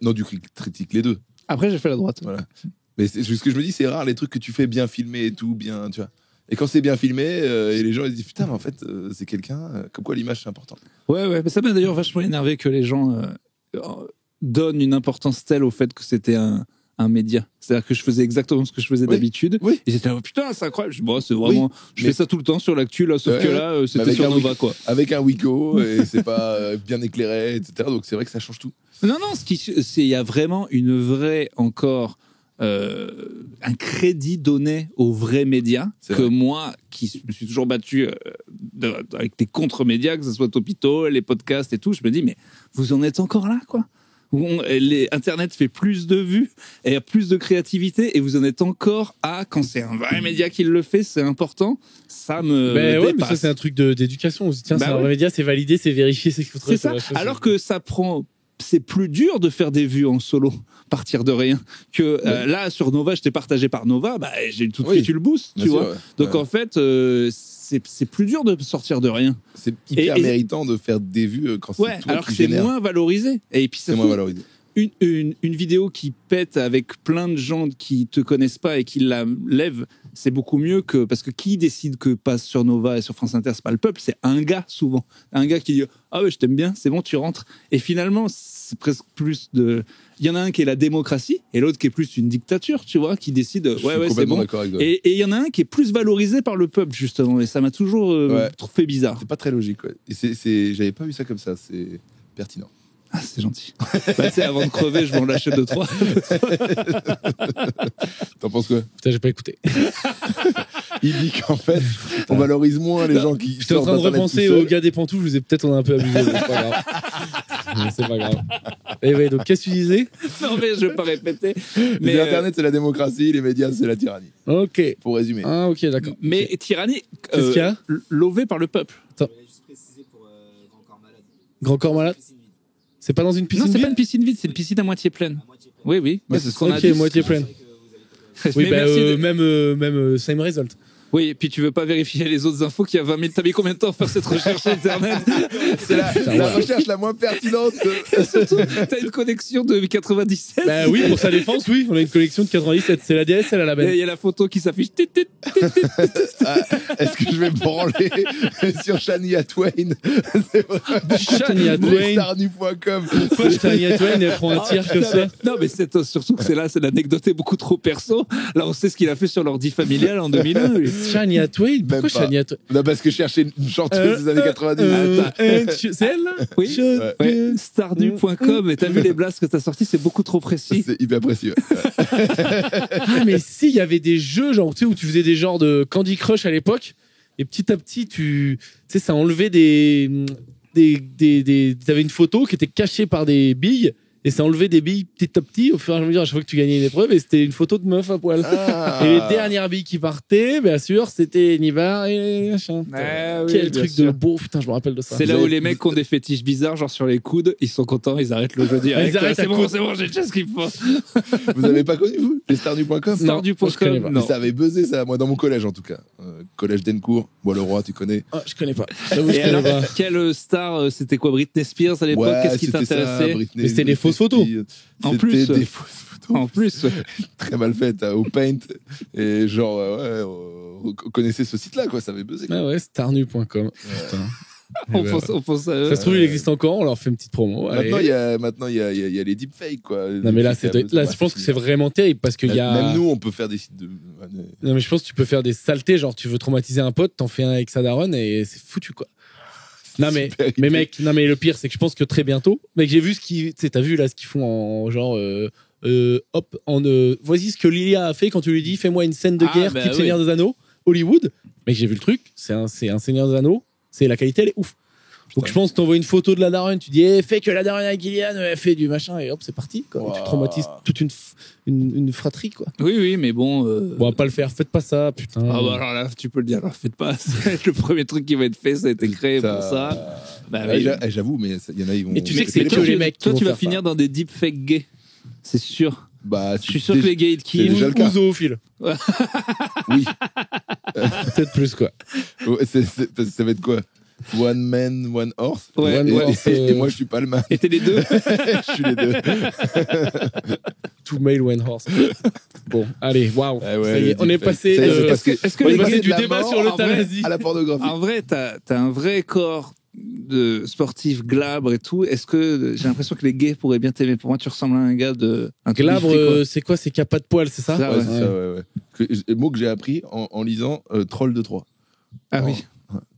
Non, du coup, critique les deux. Après, j'ai fait la droite. Voilà. Mais c'est ce que je me dis, c'est rare les trucs que tu fais bien filmé et tout, bien, tu vois. Et quand c'est bien filmé, et les gens ils disent putain, mais en fait, c'est quelqu'un. Comme quoi, l'image c'est important. Ouais, mais ça m'a d'ailleurs vachement énervé que les gens donnent une importance telle au fait que c'était un média. C'est-à-dire que je faisais exactement ce que je faisais d'habitude. Oui. Ils étaient là, oh, putain, c'est incroyable. Je dis, bon, c'est vraiment, je fais ça tout le temps sur l'actu, là, sauf que là, c'était avec sur un Nova, quoi. Avec un Wiko, et c'est pas bien éclairé, etc. Donc c'est vrai que ça change tout. Non, il y a vraiment une vraie, encore, un crédit donné aux vrais médias C'est que vrai. moi, qui me suis toujours battu avec des contre-médias, que ce soit Topito, les podcasts et tout, je me dis, mais vous en êtes encore là, quoi. Internet fait plus de vues et a plus de créativité et vous en êtes encore à, quand c'est un vrai média qui le fait, c'est important, ça me Ben ouais, mais dépasse. ça, c'est un truc d'éducation. On se dit, tiens, Bah c'est un ouais. vrai média, c'est validé, c'est vérifié, c'est qu'il faut C'est ça. Alors que ça prend, c'est plus dur de faire des vues en solo, partir de rien. Que là, sur Nova, j'étais partagé par Nova, bah, j'ai tout de suite eu le boost, tu Bien sûr, vois. ouais. Donc en fait, c'est plus dur de sortir de rien. C'est hyper Et- méritant de faire des vues quand c'est Ouais, toi alors qui que c'est génère. moins valorisé. Et puis ça C'est moins valorisé. une vidéo qui pète avec plein de gens qui te connaissent pas et qui la lèvent, c'est beaucoup mieux que, parce que qui décide que passe sur Nova et sur France Inter, c'est pas le peuple, c'est un gars souvent, un gars qui dit ah ouais, je t'aime bien, c'est bon, tu rentres. Et finalement c'est presque plus de, il y en a un qui est la démocratie et l'autre qui est plus une dictature, tu vois, qui décide Je suis ouais c'est complètement bon. d'accord avec toi. Et il y en a un qui est plus valorisé par le peuple justement, et ça m'a toujours fait bizarre. C'est pas très logique. Ouais. Et j'avais pas vu ça comme ça. C'est pertinent. Ah, c'est gentil. Bah, tu sais, avant de crever, je vais en lâcher 2-3. T'en penses quoi? Putain, j'ai pas écouté. Il dit qu'en fait, on valorise moins les gens qui. J'étais en train de sortent d'Internet repenser tout au seuls. gars des pantoufles, je vous ai peut-être on a un peu abusé, mais c'est pas grave. Mais c'est pas grave. Et ouais, donc qu'est-ce que tu disais? Non, mais je vais pas répéter. Mais Mais, Internet, c'est la démocratie, les médias, c'est la tyrannie. Ok. Pour résumer. Ah, ok, d'accord. mais tyrannie, Qu'est-ce qu'il y a lové par le peuple. Je voulais juste préciser pour Grand Corps Malade. Grand corps malade? Piscine vide, C'est pas dans une piscine Non, c'est vide pas une piscine vide, c'est une piscine à moitié pleine. à moitié pleine. Oui, oui. Ouais, c'est ce qu'on a Ok, dit. moitié pleine. C'est vrai que vous avez Oui, pas Mais bah, merci même same result. Oui, et puis tu veux pas vérifier les autres infos qu'il y a 20 000. T'as mis combien de temps à faire cette recherche sur Internet? C'est la voilà. recherche la moins pertinente. Surtout, t'as une connexion de 97. Bah oui, pour sa défense, oui. On a une collection de 97. C'est la DSL à la Et benne. il y a la photo qui s'affiche. Ah, est-ce que je vais me branler sur Shania Twain? C'est vraiment Shania Twain. lestarnu.com. Pourquoi Shania Twain, elle prend un tir comme ça? Non, mais c'est surtout que c'est l'anecdote est beaucoup trop perso. Là, on sait ce qu'il a fait sur l'ordi familial en 2001. lui. Shania Twain? Pourquoi pas. Shania Twain? Non, parce que je cherchais une chanteuse des années 90. C'est elle, là? Oui. Ouais, stardu.com. Et t'as vu les blasts que t'as sortis, c'est beaucoup trop précis. C'est hyper précieux. Ah, mais si, il y avait des jeux, genre, tu sais, où tu faisais des genres de Candy Crush à l'époque, et petit à petit, tu sais, ça enlevait t'avais une photo qui était cachée par des billes, et ça enlevait des billes petit à petit au fur et à mesure à chaque fois que tu gagnais une épreuve et c'était une photo de meuf à poil. Ah. Et les dernières billes qui partaient, bien sûr, c'était Nibar et machin. Quel truc de beau, putain, je me rappelle de ça. C'est là où les mecs qui ont des fétiches bizarres, genre sur les coudes, ils sont contents, ils arrêtent le jeu direct. Ils arrêtent c'est bon, j'ai déjà ce qu'il faut. Vous avez pas connu, vous, les stardu.com? Stardu.com, non. Ça avait buzzé, ça, moi, dans mon collège, en tout cas. Collège d'Encourt, Bois-le-Roi, tu connais. Ah, je connais pas. Et alors, quelle star, c'était quoi, Britney Spears à l'époque? Qu'est-ce qui t'intéressait? Mais c'était des fausses photos. En plus. C'était des fausses photos. En plus. Très mal faites, au Paint. Et genre, vous connaissez ce site-là, quoi, ça avait buzzé. Ah ouais, starnu.com. Putain. On pense à eux. Ça se trouve, il existe encore, on leur fait une petite promo. Maintenant, il y a les deepfakes, quoi. Non, mais là, je pense que c'est vraiment terrible parce qu'il y a. Même nous, on peut faire des sites de. Non, mais je pense que tu peux faire des saletés, genre tu veux traumatiser un pote, t'en fais un avec sa daronne et c'est foutu, quoi. Non, mais mec, non, mais le pire, c'est que je pense que très bientôt, mec, j'ai vu tu sais, t'as vu là ce qu'ils font en genre, hop, voici ce que Lilia a fait quand tu lui dis, fais-moi une scène de guerre type Seigneur des Anneaux, Hollywood. Mec, j'ai vu le truc, c'est un Seigneur des Anneaux, c'est la qualité, elle est ouf. Donc je pense que t'envoies une photo de la daronne, tu dis fais que la daronne avec Gillian, elle fait du machin et hop c'est parti quoi. Wow. Tu traumatises toute une fratrie quoi. Oui mais bon. On va pas le faire, faites pas ça putain. Ah bah alors là tu peux le dire, alors faites pas. C'est le premier truc qui va être fait, ça a été créé pour ça. Bah, oui. J'avoue mais il y en a ils vont. Et tu sais que c'est que les mecs. Toi tu vas finir dans des deepfakes gays, c'est sûr. Bah, je suis sûr que les gays kiffent. Ou zoophiles. Oui. Peut-être plus quoi. Ça va être quoi? One man, one horse. Ouais, et moi, je suis pas le man. Et t'es les deux. Je suis les deux. Two male, one horse. Bon, allez, waouh. Ah ouais, ça y est, on est passé. Est-ce que on les est passé gars du débat sur l'euthanasie à la pornographie? En vrai, t'as un vrai corps de sportif glabre et tout. Est-ce que j'ai l'impression que les gays pourraient bien t'aimer? Pour moi, tu ressembles à un gars de. Glabre, c'est quoi? C'est qu'il n'y a pas de poils, c'est ça? Ouais, c'est ça, ouais. Mot que j'ai appris en lisant Troll de Troyes. Ah oui.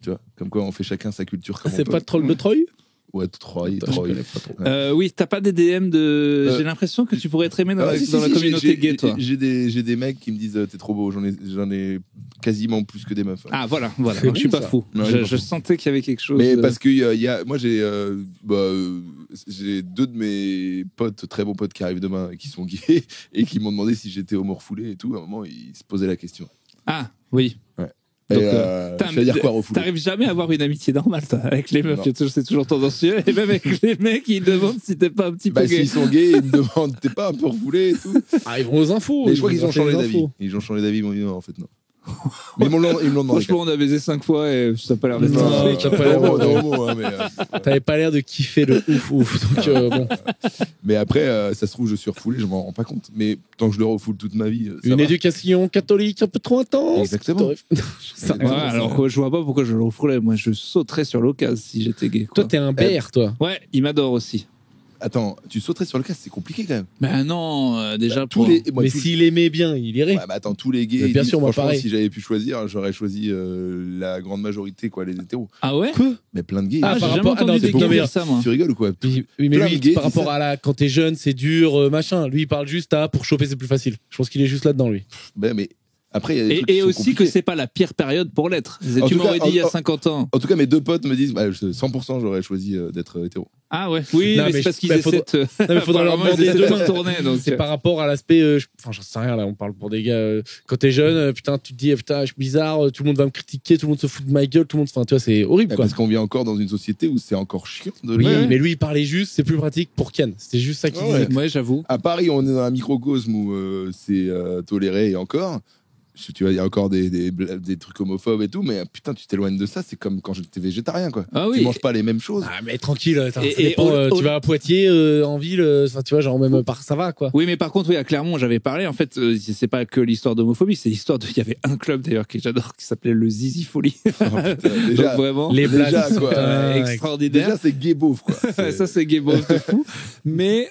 Tu vois, comme quoi on fait chacun sa culture. C'est pas Troll de Troyes? Ouais, Troyes. Oui, t'as pas des DM de. J'ai l'impression que tu pourrais être aimé dans la communauté gay, toi. J'ai des mecs qui me disent t'es trop beau. J'en ai quasiment plus que des meufs. Ah voilà. Je suis pas fou. Je sentais qu'il y avait quelque chose. Mais parce que moi j'ai deux de mes potes, très bons potes qui arrivent demain, qui sont gays et qui m'ont demandé si j'étais homo refoulé et tout. À un moment, ils se posaient la question. Ah oui. Ouais. Donc, dire quoi, refoulé? T'arrives jamais à avoir une amitié normale, toi, avec les meufs. C'est toujours tendancieux. Et même avec les mecs, ils demandent si t'es pas un petit peu gay. S'ils sont gays, ils me demandent t'es pas un peu refoulé et tout. Ah, ils vont aux infos. Mais je crois qu'ils ont changé d'avis. Ils ont changé d'avis, ils m'ont dit non, en fait, non. Mais ils me l'ont demandé. Franchement, on a baisé 5 fois et ça n'a pas l'air d'être un truc. T'as pas l'air T'avais pas l'air de kiffer le ouf. Donc, bon. Mais après, ça se trouve, je suis refoulé, je m'en rends pas compte. Mais tant que je le refoule toute ma vie. Une éducation catholique un peu trop intense. Exactement. Alors, je vois pas pourquoi je le refoulais. Moi, je sauterais sur l'occasion si j'étais gay. Toi, t'es un BR, toi. Ouais, il m'adore aussi. Attends, tu sauterais sur le casque, c'est compliqué quand même. Ben non, déjà pour. Mais s'il aimait bien, il irait. Ouais, attends, tous les gays. Bien sûr, moi pareil. Si j'avais pu choisir, j'aurais choisi la grande majorité, quoi, les hétéros. Ah ouais? Mais plein de gays. Ah, j'ai jamais entendu des gays dire ça, moi. Tu rigoles ou quoi? Oui, mais lui, par rapport à quand t'es jeune, c'est dur, machin. Lui, il parle juste pour choper, c'est plus facile. Je pense qu'il est juste là-dedans, lui. Ben, mais. Après, il y a des trucs et aussi que c'est pas la pire période pour l'être. Tu m'aurais dit il y a 50 ans. En tout cas, mes deux potes me disent 100% j'aurais choisi d'être hétéro. Ah ouais. Oui, non, mais c'est parce qu'ils essaient de. Non, mais faudra leur demander demain tourner. C'est par rapport à l'aspect. Enfin, j'en sais rien là. On parle pour des gars. Quand t'es jeune, putain, tu te dis putain, je suis bizarre. Tout le monde va me critiquer. Tout le monde se fout de ma gueule. Tout le monde. Enfin, tu vois, c'est horrible quoi. Parce qu'on vit encore dans une société où c'est encore chiant. Oui, mais lui, il parlait juste. C'est plus pratique pour Ken. C'était juste ça qu'il disait. Ouais, j'avoue. À Paris, on est dans un microcosme où c'est toléré et encore. Tu vois, il y a encore des trucs homophobes et tout, mais putain, tu t'éloignes de ça, c'est comme quand j'étais végétarien, quoi. Ah oui. Tu manges pas les mêmes choses. Ah, mais tranquille, ça dépend, tu vas à Poitiers, en ville, tu vois, genre même ça va, quoi. Oui, mais par contre, oui, à Clermont, j'avais parlé, en fait, c'est pas que l'histoire d'homophobie, c'est l'histoire il y avait un club d'ailleurs que j'adore qui s'appelait le Zizi Folie. Oh, putain, déjà, donc vraiment, les blagues, quoi, extraordinaire. Déjà, c'est gay beauf, quoi. Ça, c'est gay beauf de fou. Mais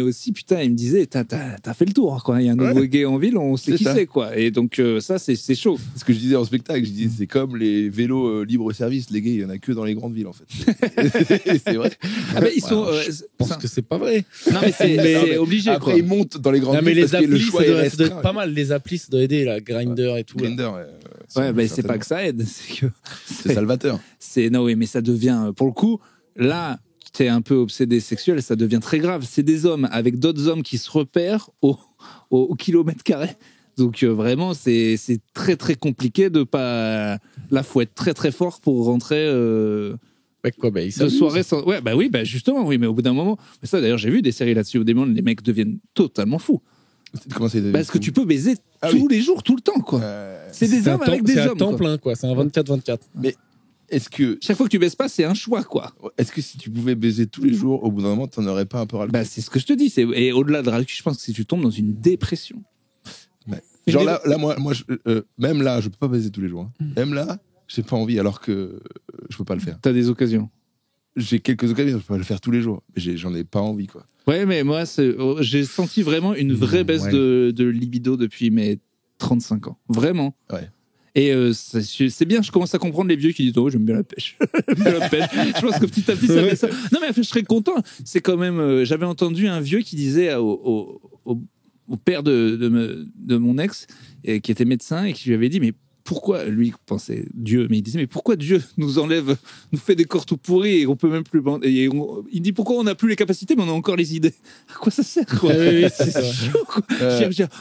aussi, putain, il me disait, t'as fait le tour, quoi. Il y a un nouveau gay en ville, on sait qui c'est, quoi. Et donc, ça, c'est chaud. Ce que je disais en spectacle, je disais, c'est comme les vélos libre-service, les gays, il y en a que dans les grandes villes, en fait. C'est vrai. Ah, mais ils sont. Je pense que c'est pas vrai. Non, mais c'est obligé. Après, ils montent dans les grandes villes. Mais les parce que le applis, choix ça doit restreint. être pas mal. Les applis, ça doit aider, là. Grindr et tout. Grindr, ouais, mais c'est pas que ça aide. C'est salvateur. Non, oui, mais ça devient, pour le coup, là, t'es un peu obsédé sexuel, ça devient très grave. C'est des hommes avec d'autres hommes qui se repèrent au kilomètre carré. Donc vraiment, c'est très très compliqué de pas. Là, faut être très très fort pour rentrer. De soirée sans. Ouais, bah oui, bah justement, oui, mais au bout d'un moment. Mais ça, d'ailleurs, j'ai vu des séries là-dessus. Au début, les mecs deviennent totalement fous. Comment c'est Parce que tu peux baiser tous les jours, tout le temps, quoi. C'est des hommes avec des hommes. C'est à temps plein, quoi. C'est un 24-24. Mais est-ce que. Chaque fois que tu baises pas, c'est un choix, quoi. Est-ce que si tu pouvais baiser tous les jours, au bout d'un moment, t'en aurais pas un peu ras-le-bol? Bah, c'est ce que je te dis. Et au-delà de ras-le-cul, je pense que si tu tombes dans une dépression. Ouais. Genre là, moi même là, je peux pas baiser tous les jours. Hein. Même là, j'ai pas envie, alors que je peux pas le faire. T'as des occasions. J'ai quelques occasions, je peux pas le faire tous les jours. Mais j'en ai pas envie, quoi. Ouais, mais moi, j'ai senti vraiment une vraie baisse de libido depuis mes 35 ans. Vraiment. Ouais. Et c'est bien, je commence à comprendre les vieux qui disent « Oh, j'aime bien la pêche. » J'aime bien la pêche. Je pense que petit à petit, ça met ça. Non, mais je serais content. C'est quand même... j'avais entendu un vieux qui disait au père de mon ex, qui était médecin, et qui lui avait dit « Mais pourquoi, lui pensait Dieu, mais il disait, mais pourquoi Dieu nous enlève, nous fait des corps tout pourris et on peut même plus il dit pourquoi on n'a plus les capacités mais on a encore les idées. À quoi ça sert, quoi? Oui, c'est ça. Chaud, quoi.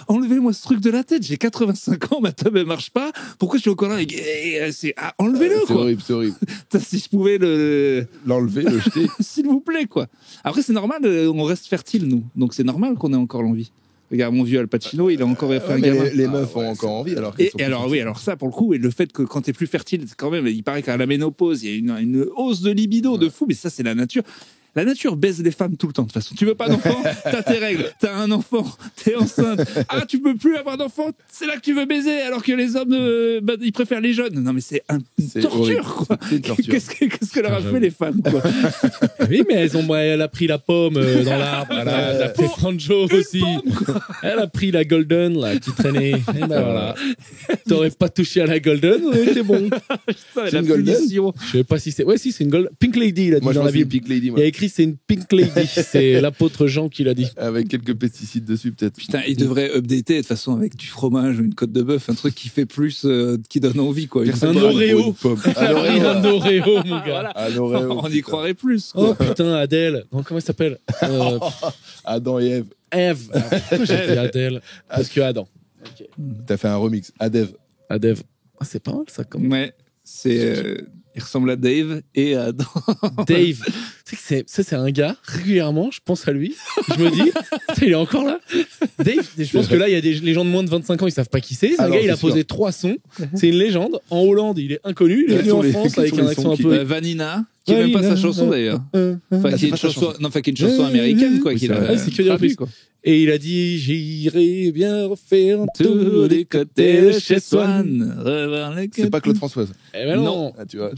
Enlevez-moi ce truc de la tête, j'ai 85 ans, ma table elle marche pas, pourquoi je suis encore là? Enlevez-le, quoi. C'est horrible. Si je pouvais l'enlever, le jeter. S'il vous plaît, quoi. Après, c'est normal, on reste fertile, nous. Donc c'est normal qu'on ait encore l'envie. Regarde, mon vieux Al Pacino, il a encore fait un gamin. Les meufs ont encore envie. Alors alors ça, pour le coup, et le fait que quand t'es plus fertile, quand même, il paraît qu'à la ménopause, il y a une hausse de libido de fou, mais ça, c'est la nature. La nature baise les femmes tout le temps, de toute façon. Tu veux pas d'enfant, t'as tes règles, t'as un enfant, t'es enceinte. Ah, tu peux plus avoir d'enfant, c'est là que tu veux baiser, alors que les hommes, ils préfèrent les jeunes. Non, mais c'est une torture, quoi. C'est une torture. Qu'est-ce que leur a fait les femmes, quoi? Oui, mais elle a pris la pomme dans l'arbre. Elle a pris Franjo aussi. Elle a pris la Golden, là, qui traînait. Et ben voilà. T'aurais pas touché à la Golden, c'est bon. C'est une Golden. Je sais pas si c'est. Ouais, si, c'est une Golden. Pink Lady, il a dit dans la Bible. Pink Lady, il y a écrit c'est une Pink Lady. C'est l'apôtre Jean qui l'a dit. Avec quelques pesticides dessus, peut-être. Putain, il devrait updater de toute façon avec du fromage ou une côte de bœuf, un truc qui fait plus, qui donne envie, quoi. Un Oreo. Un Oreo, mon gars. Voilà. Un Oreo, on y croirait plus, quoi. Oh putain, Adèle. Non, comment elle s'appelle? Adam et Ève. Ève. Pourquoi j'ai dit Adèle? Parce que Adam. Okay. T'as fait un remix. Adev. Ah, c'est pas mal, ça, quand même. Ouais. Il ressemble à Dave et à Adam. Dave. Tu sais que c'est un gars, régulièrement, je pense à lui. Je me dis, il est encore là. Dave, je pense que là, il y a les gens de moins de 25 ans, ils savent pas qui c'est. C'est un gars, il a posé 3 sons. C'est une légende. En Hollande, il est inconnu. Il est venu en France avec un accent un peu. Vanina. Qui est même pas sa chanson, d'ailleurs. Enfin, qui est une chanson américaine, quoi. C'est que dire quoi. Et il a dit, j'irai bien refaire tous les côtés de chez Swan. C'est pas Claude Françoise. Eh ben non. Ah, tu vois,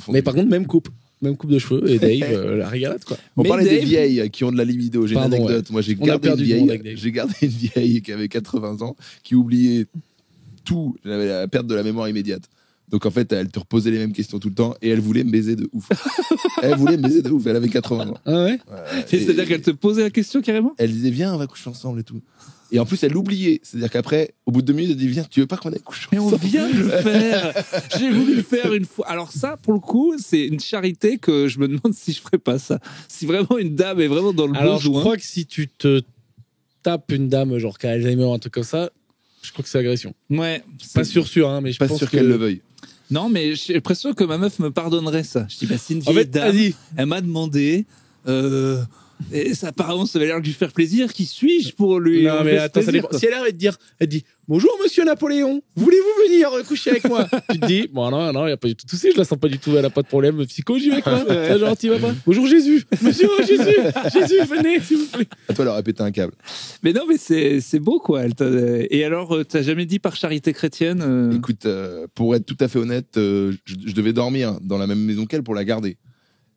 mais par contre, même coupe de cheveux. Et Dave, la régalade, quoi. On parlait des vieilles qui ont de la libido. J'ai une anecdote. Ouais. Moi, j'ai gardé une vieille qui avait 80 ans, qui oubliait tout. Elle avait la perte de la mémoire immédiate. Donc en fait, elle te reposait les mêmes questions tout le temps et elle voulait me baiser de ouf. Elle avait 80 ans. Ah ouais, c'est-à-dire qu'elle te posait la question carrément? Elle disait viens, on va coucher ensemble et tout. Et en plus, elle l'oubliait. C'est-à-dire qu'après, au bout de 2 minutes, elle dit viens, tu veux pas qu'on aille coucher ensemble? Mais on vient de le faire. J'ai voulu le faire une fois. Alors ça, pour le coup, c'est une charité que je me demande si je ferais pas ça. Si vraiment une dame est vraiment dans le besoin. Alors je crois que si tu te tapes une dame genre qui a Alzheimer ou un truc comme ça, je crois que c'est agression. Ouais. Pas sûr, hein, mais je pas pense sûr qu'elle le veuille. Non, mais j'ai l'impression que ma meuf me pardonnerait ça. Je dis, bah, c'est une vieille dame. Elle m'a demandé, et ça, apparemment, ça avait l'air de lui faire plaisir. Qui suis-je pour lui? Non, mais attends, ça dépend. Si elle a l'air de dire, elle dit, bonjour, monsieur Napoléon, voulez-vous venir coucher avec moi? Tu te dis, bon, non, il n'y a pas du tout de souci, je la sens pas du tout, elle a pas de problème psycho, avec moi. C'est gentil, va pas. Bonjour, Jésus, monsieur Jésus, venez, s'il vous plaît. À toi, elle aurait pété un câble. Mais non, mais c'est beau, quoi. Et alors, t'as jamais dit par charité chrétienne? Écoute, pour être tout à fait honnête, je devais dormir dans la même maison qu'elle pour la garder.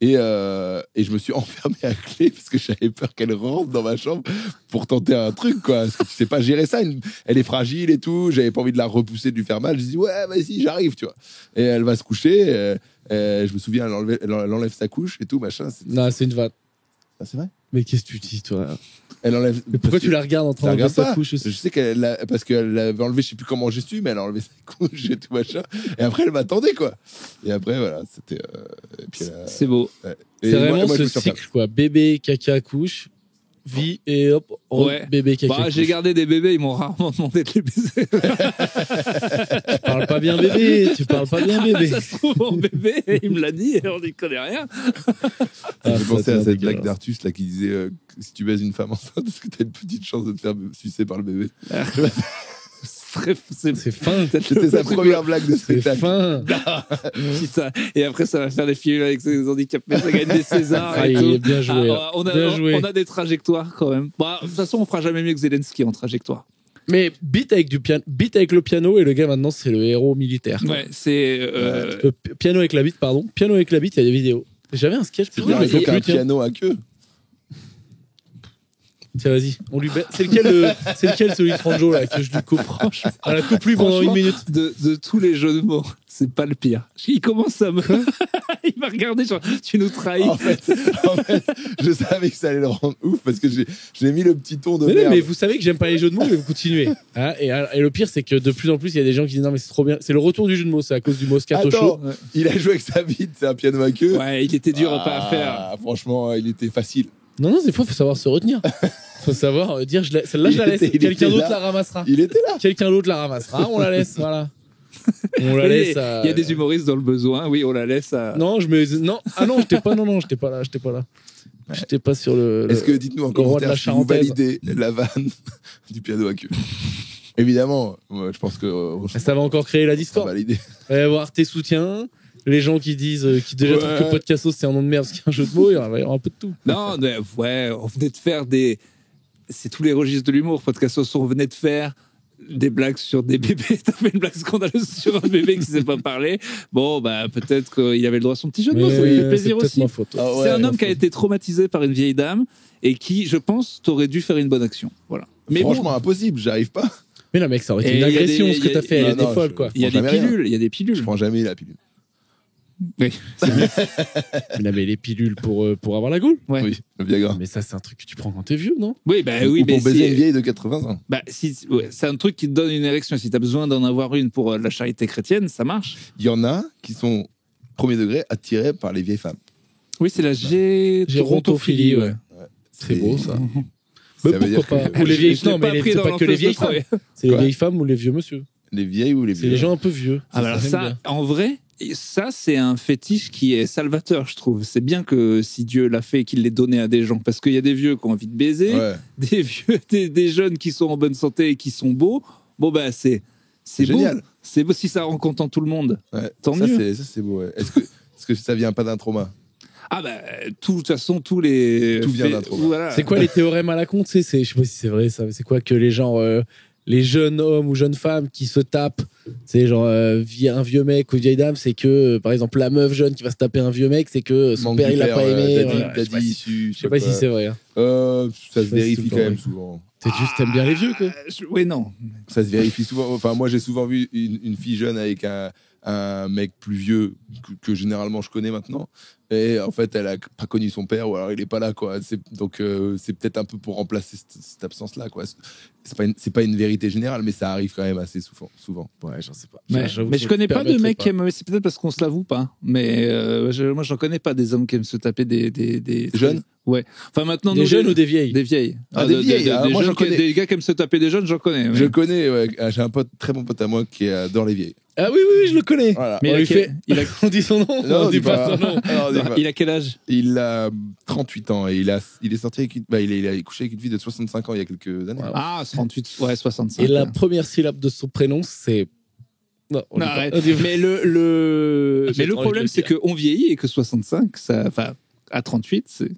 Et je me suis enfermé à clé parce que j'avais peur qu'elle rentre dans ma chambre pour tenter un truc, quoi. Parce que tu sais pas gérer ça. Elle est fragile et tout. J'avais pas envie de la repousser, de lui faire mal. Je dis, ouais, vas-y, j'arrive, tu vois. Et elle va se coucher. Je me souviens, elle enlève sa couche et tout, machin. Non, c'est une vanne. Ah, c'est vrai. Mais qu'est-ce que tu dis, toi? Elle enlève. Mais pourquoi tu la regardes en train la d'enlever regarde sa pas. couche aussi? Je sais parce qu'elle avait enlevé, je sais plus comment j'ai su, mais elle a enlevé sa couche et tout machin. Et après, elle m'attendait, quoi. Et après, voilà, c'était. Et puis, C'est beau. ouais. C'est Et vraiment moi, je ce me suis cycle, quoi. Bébé, caca, couche, vie, et hop, Ouais. bébé, caca, Bah, couche. j'ai gardé des bébés, ils m'ont rarement demandé de les baiser. Tu parles pas bien bébé, tu parles pas bien bébé. Ça se trouve, mon bébé, il me l'a dit et on n'y connaît rien. J'ai pensé à cette blague dégueulasse. d'Artus là qui disait que si tu baises une femme enceinte, est-ce que t'as une petite chance de te faire sucer par le bébé? C'est fin. C'était sa première blague de C'est spectacle. fin. Putain. Et après, ça va faire des films avec ses handicaps, mais ça gagne des Césars. Ah, et il tout. est bien joué. Ah, on, a, Bien joué. on a des trajectoires quand même. Bah, de toute façon, on fera jamais mieux que Zelensky en trajectoire. Mais beat avec le piano et le gars maintenant c'est le héros militaire. Ouais, c'est. Piano avec la bite, pardon. Piano avec la bite, il y a des vidéos. J'avais un sketch. C'est putain, bien, il faut mais qu'un tiens. piano à queue. Tiens, vas-y, on lui c'est lequel celui de Franjo là que je lui coupe? Franchement, à la coupe lui pendant une Franchement, minute. de tous les jeux de mots, c'est pas le pire. Il commence à me. Il m'a regardé, genre, tu nous trahis. En fait, je savais que ça allait le rendre ouf parce que j'ai mis le petit ton de Mais, merde. non, mais vous savez que j'aime pas les jeux de mots, mais vous continuez. Hein, et le pire, c'est que de plus en plus, il y a des gens qui disent non, mais c'est trop bien. C'est le retour du jeu de mots, c'est à cause du Moscato Attends, Show. il a joué avec sa bite, c'est un piano à queue. Ouais, il était dur pas à faire. Ah, franchement, il était facile. Non, des fois, faut savoir se retenir. Faut savoir dire celle-là, je la laisse. Il Quelqu'un était d'autre là. la ramassera. Il était là. Quelqu'un d'autre la ramassera. On la laisse, voilà. On la Oui, laisse. Il y a des humoristes dans le besoin, oui, on la laisse à. Non, j'étais pas là. J'étais pas sur le. Est-ce que dites-nous en le roi de commentaire la si vous charentaise. validez la vanne du piano à queue? Évidemment, moi, je pense que Ça va encore créer la on va discorde. valider. Il va y avoir tes soutiens. Les gens qui disent, qui déjà trouvent que Podcastos c'est un nom de merde parce qu'il y a un jeu de mots, il va y avoir un peu de tout. Non, mais ouais, on venait de faire des. C'est tous les registres de l'humour. Podcastos, on venait de faire des blagues sur des bébés. T'as fait une blague scandaleuse sur un bébé qui sait pas parler. Bon, bah, peut-être qu'il avait le droit à son petit jeu de mots, ça lui fait plaisir c'est peut-être aussi. ma faute. Ah ouais, C'est un homme ma qui a faute. été traumatisé par une vieille dame et qui, je pense, t'aurait dû faire une bonne action. Voilà. Mais Franchement, bon, impossible, j'arrive pas. Mais non, mec, ça aurait été Et une il y a agression des- ce que il y a- t'as fait. il y a- Elle était non, folle, je- quoi. il y a des jamais rien. pilules, il y a des Je pilules. prends jamais la pilule. Oui. Mais non, mais les pilules pour avoir la gaule. Ouais. Oui, le Viagra. Mais ça, c'est un truc que tu prends quand t'es vieux, non? Oui, bah oui, Ou mais pour baiser une si, vieille de 80 ans. bah, ouais, c'est un truc qui te donne une érection. Si t'as besoin d'en avoir une pour la charité chrétienne, ça marche. Il y en a qui sont premier degré attirés par les vieilles femmes. Oui, c'est la Gérontophilie, ouais. C'est beau, ça. Mais Ça veut dire pourquoi que pas? Ou les vieilles Je l'ai non, pas mais pris c'est dans pas que les l'enfance vieilles de femmes. Troyes. C'est les Quoi vieilles femmes ou les vieux monsieur. les vieilles ou les C'est vieux. les gens un peu vieux. Ah, bah alors j'aime ça, bien. en vrai, ça, c'est un fétiche qui est salvateur, je trouve. C'est bien que si Dieu l'a fait, qu'il l'ait donné à des gens. Parce qu'il y a des vieux qui ont envie de baiser, Ouais. des vieux, des jeunes qui sont en bonne santé et qui sont beaux. Bon, bah, c'est beau. génial. C'est beau si ça rend content tout le monde. Ouais. Tant ça, mieux. ça, c'est beau. Ouais. Est-ce que ça vient pas d'un trauma? Ah, bah, de toute façon, tous les. Tout vient d'un trauma. Voilà. C'est quoi les théorèmes à la con, tu sais, je sais pas si c'est vrai ça, mais c'est quoi que les gens, les jeunes hommes ou jeunes femmes qui se tapent, c'est genre un vieux mec ou une vieille dame, c'est que par exemple la meuf jeune qui va se taper un vieux mec, c'est que son Manque père du il l'a père, pas aimé. voilà. daddy Je sais pas si- issu, je sais pas si c'est vrai. Hein. Ça sais pas se si vérifie c'est quand vrai. même souvent. C'est juste t'aimes bien les vieux quoi. Oui, non. Ça se vérifie souvent. Enfin, moi, j'ai souvent vu une fille jeune avec un mec plus vieux que généralement je connais maintenant. Et en fait, elle a pas connu son père ou alors il est pas là, quoi. Donc, c'est peut-être un peu pour remplacer cette absence-là, quoi. C'est pas une vérité générale, mais ça arrive quand même assez souvent. Ouais, j'en sais pas. Mais, J'avoue mais que je connais pas de permettrai mecs pas. qui aiment. C'est peut-être parce qu'on se l'avoue pas. Mais moi, j'en connais pas des hommes qui aiment se taper des Jeunes. Ouais. Enfin, maintenant, Des nous, jeunes ou des vieilles. Des vieilles. Ah, des vieilles. Ah, moi, jeunes j'en connais. Des gars qui aiment se taper des jeunes, j'en connais. Ouais. Je connais, ouais. J'ai un très bon pote à moi qui adore les vieilles. Ah oui, je le connais. Voilà. Mais On il a lui quel- fait. il a- On dit son nom. Non, on dit pas son nom. Non, on dit pas. Il a quel âge? Il a 38 ans et il est sorti avec il a couché avec une fille de 65 ans il y a quelques années. Ouais. Ah, 38, ouais, 65. Et la première syllabe de son prénom c'est. Non, on Non, dit pas. arrête. On dit pas. Mais le J'ai trop envie problème, de c'est le dire. qu'on vieillit et que 65, à 38, c'est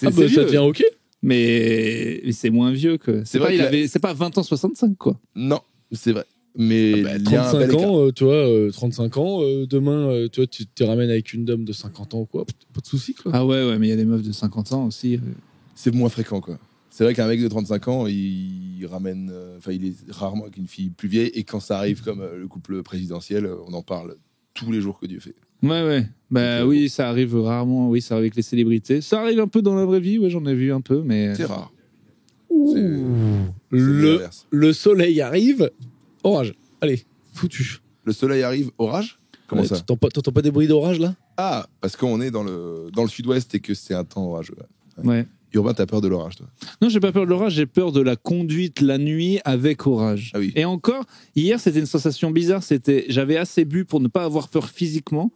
Ah bah, ça vieux. devient ok. Mais c'est moins vieux que. C'est vrai que C'est pas 20 ans 65, quoi. Non, c'est vrai. Mais Ah bah, il y a un bel 35 écart. ans, tu vois, 35 ans, demain, tu vois, tu te ramènes avec une dame de 50 ans ou quoi, pas de soucis, quoi. Ah ouais, mais il y a des meufs de 50 ans aussi. C'est moins fréquent, quoi. C'est vrai qu'un mec de 35 ans, il ramène. Enfin, il est rarement avec une fille plus vieille. Et quand ça arrive comme le couple présidentiel, on en parle tous les jours que Dieu fait. Ouais. Bah oui, ça arrive rarement. Oui, ça arrive avec les célébrités. Ça arrive un peu dans la vraie vie. Ouais, j'en ai vu un peu, mais. C'est rare. Le soleil arrive, orage. Allez, foutu. Le soleil arrive, orage. Comment ça? T'entends pas des bruits d'orage là? Ah, parce qu'on est dans le sud-ouest et que c'est un temps orageux. Ouais. Urbain, t'as peur de l'orage, toi? Non, j'ai pas peur de l'orage, j'ai peur de la conduite la nuit avec orage. Ah oui. Et encore, hier, c'était une sensation bizarre. J'avais assez bu pour ne pas avoir peur physiquement,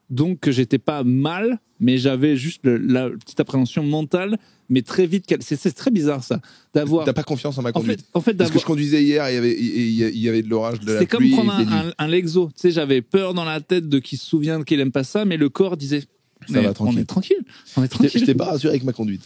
donc que j'étais pas mal, mais j'avais juste la petite appréhension mentale, mais très vite. C'est très bizarre ça, d'avoir. T'as pas confiance en ma conduite? En fait, parce que je conduisais hier, il y avait de l'orage, de la c'est pluie. comme prendre un Lexo. Tu sais, j'avais peur dans la tête de qu'il se souvient qu'il aime pas ça, mais le corps disait. Ça va, tranquille. On est tranquille. Je t'ai pas rassuré avec ma conduite.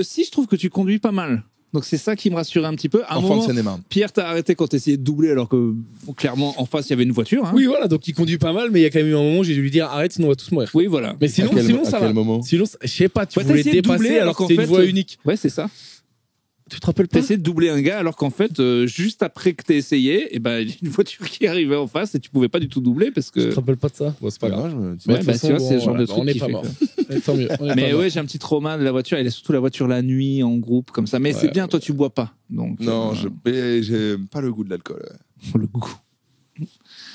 Si, je trouve que tu conduis pas mal. Donc c'est ça qui me rassurait un petit peu. À un moment, Pierre, t'as arrêté quand t'essayais de doubler alors que clairement en face il y avait une voiture. Hein. Oui, voilà, donc il conduit pas mal, mais il y a quand même eu un moment où j'ai dû lui dire arrête, sinon on va tous mourir. Oui, voilà. Mais sinon ça va. Moment sinon, je sais pas, tu Ouais, voulais t'as essayé de dépasser doubler alors que qu'en c'est une fait, voie unique. Ouais, c'est ça. Tu te rappelles T'as pas? essayé de doubler un gars alors qu'en fait, juste après que t'as essayé, et ben il y a une voiture qui arrivait en face et tu pouvais pas du tout doubler parce Tu que. te rappelles pas de ça? Bon, c'est pas grave. Ouais, bah, tu vois, c'est le genre de truc on est qui pas fait mort. que- Tant mieux. Mais ouais, j'ai un petit trauma de la voiture. Elle est surtout la voiture la nuit en groupe comme ça. Mais c'est bien, toi tu bois pas. Donc. Non, j'aime pas le goût de l'alcool. Le goût.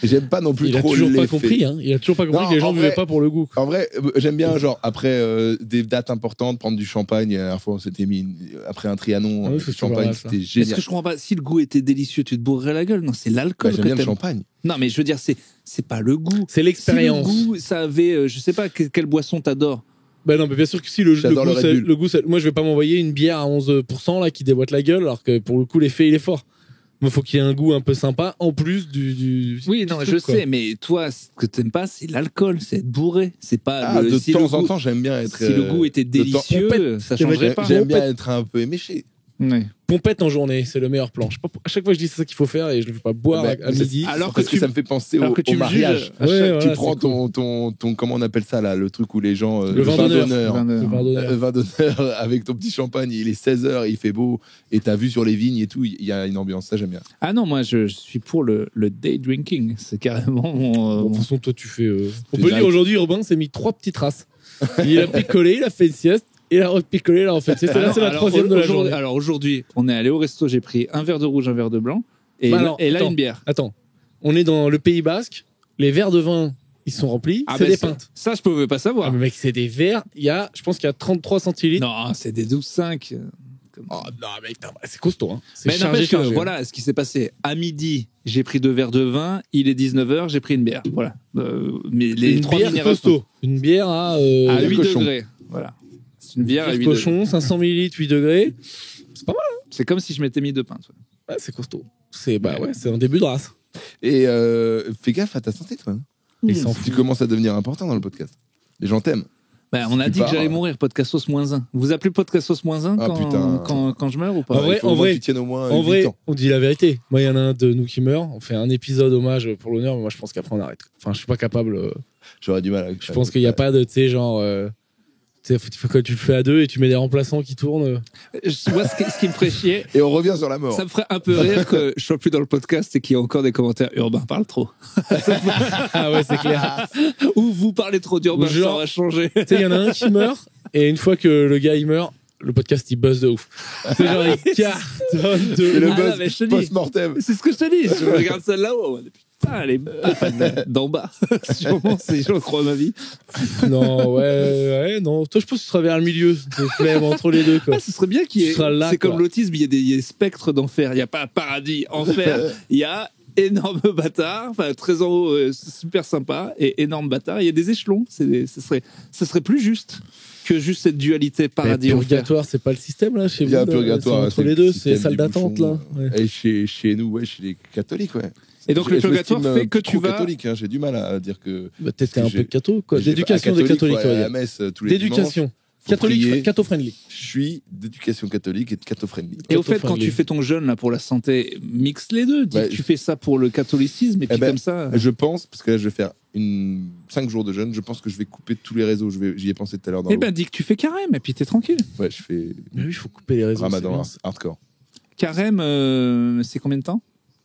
Et j'aime pas non plus Il a trop toujours pas l'effet. compris, hein. Il a toujours pas compris Non, que les gens en ne buvaient vrai- pas pour le goût. En vrai, j'aime bien, genre, après des dates importantes, prendre du champagne. La dernière fois, on s'était mis après un Trianon, Ah oui, du c'est super champagne, mal, ça. c'était Est-ce génial. que je comprends pas? Si le goût était délicieux, tu te bourrerais la gueule. Non, c'est l'alcool J'aime que bien le t'aimes. champagne. Non, mais je veux dire, c'est pas le goût. C'est l'expérience. Si le goût, ça avait, je sais pas, quelle boisson t'adores. Ben non, mais bien sûr que si le J'adore goût, le Red Bull. moi je vais pas m'envoyer une bière à 11% là qui déboîte la gueule alors que pour le coup l'effet il est fort. Il faut qu'il y ait un goût un peu sympa en plus du Oui, du non, truc, je quoi. sais, mais toi, ce que t'aimes pas, c'est l'alcool, c'est être bourré. C'est pas Ah, le, de si temps le en goût- temps, j'aime bien être. Si le goût était de temps- délicieux, ça changerait pas. J'aime bien être un peu éméché. Ouais. Pompette en journée, c'est le meilleur plan. Je sais pas, à chaque fois je dis c'est ça qu'il faut faire et je ne veux pas boire Bah, à midi. alors Parce que ça me fait penser alors que tu au me mariage. juges, Ouais, Tu voilà, prends c'est ton comment on appelle ça là, le truc où les gens Le vin d'honneur. Vin Le vin d'honneur. vin d'honneur avec ton petit champagne, il est 16h, il fait beau et t'as vu sur les vignes et tout, il y a une ambiance, ça j'aime bien. Ah non, moi je suis pour le day drinking. C'est carrément mon. Bon, de toute façon, toi, tu fais. On T'es peut le dire direct. aujourd'hui, Urbain s'est mis 3 petites races. Il a picolé, il a fait une sieste, et il a repicolé là en fait. C'est la Alors, troisième de la aujourd'hui- journée. Alors aujourd'hui, on est allé au resto, j'ai pris un verre de rouge, un verre de blanc, et, Bah alors, et là attends. une bière. Attends, on est dans le Pays Basque, les verres de vin, ils sont remplis, c'est bah, des pintes. Ça, je pouvais pas Ah, savoir. mais mec, c'est des verres, je pense qu'il y a 33 centilitres. Non, c'est des 12,5. Oh, non, mec, c'est costaud, hein. C'est Mais chargé, n'empêche que, chargé. voilà, ce qui s'est passé à midi, j'ai pris 2 verres de vin, il est 19h, j'ai pris une bière. Voilà. Mais les Une 3 bière minéraux costaud. Une bière à, à bière 8 cochon. degrés. Voilà. C'est une bière à bière 8 cochon, degrés. 500 ml, 8 degrés. C'est pas mal. C'est comme si je m'étais mis 2 pintes. Ouais, c'est costaud. C'est un début de race. Et fais gaffe à ta santé toi. Hein. Il s'en Tu fout. commences à devenir important dans le podcast. Les gens t'aiment. Ben, on a Tu dit que pars, j'allais mourir, Podcastos -1. Vous appelez Podcastos -1 Ah, putain. quand je meurs ou pas En vrai, Il faut au moins que tu tiennes au moins En 8 vrai, ans. on dit la vérité. Moi, il y en a un de nous qui meurt. On fait un épisode hommage pour l'honneur, mais moi, je pense qu'après, on arrête. Enfin, je suis pas capable. J'aurais du mal avec Je pense qu'il n'y a pas de, tu sais, genre. Tu sais, quand tu le fais à 2 et tu mets des remplaçants qui tournent. Moi, ce qui me ferait chier, Et on revient sur la mort. ça me ferait un peu rire que je sois plus dans le podcast et qu'il y ait encore des commentaires Urbain parle trop. Ah ouais, c'est clair. Ou vous parlez trop d'Urbain, Ou genre- ça va changer. Tu sais, il y en a un qui meurt, et une fois que le gars il meurt, le podcast il buzz de ouf. C'est genre, il cartonne de C'est le Ah, buzz mais je te dis. post-mortem. C'est ce que je te dis. Je regarde celle là-haut. Putain, elle est d'en bas. Sûrement, c'est je crois ma vie. Non, ouais, non. Toi, je pense que tu seras vers le milieu de flemme entre les deux, quoi. Ah, ce serait bien qu'il y ait. Tu seras là, C'est quoi. comme l'autisme, il y a des spectres d'enfer. Il n'y a pas paradis, enfer. Il y a énorme bâtard, enfin très en haut, super sympa, et énorme bâtard. Il y a des échelons. Ce serait plus juste que juste cette dualité paradis enfer. Purgatoire, c'est pas le système, là, chez Il y a vous, un là, purgatoire. c'est entre c'est les le deux, c'est système salle des d'attente, là. bouchons. Ouais. Et chez nous, ouais, chez les catholiques, ouais. Et donc le Je purgatoire m'estime, fait que tu trop vas. catholique, hein, j'ai du mal à dire que. Bah, peut-être que un j'ai- peu catho, quoi. j'ai- D'éducation à des catholiques, faut on va aller à la dire. messe tous les dimanches. D'éducation. Faut Catholique, prier. catho-friendly. Je suis d'éducation catholique et de catho-friendly. Et au fait, quand Catho-friendly. tu fais ton jeûne là pour la santé, mixe les deux. Dis Ouais, que tu fais ça pour le catholicisme et puis ben, comme ça. Je pense, parce que là je vais faire 5 jours de jeûne, je pense que je vais couper tous les réseaux. J'y ai pensé tout à l'heure dans Eh l'eau. ben, dis que tu fais carême et puis t'es tranquille. Ouais, je fais Mais oui, il faut couper les réseaux. Ramadan c'est hardcore. Carême, c'est combien de temps?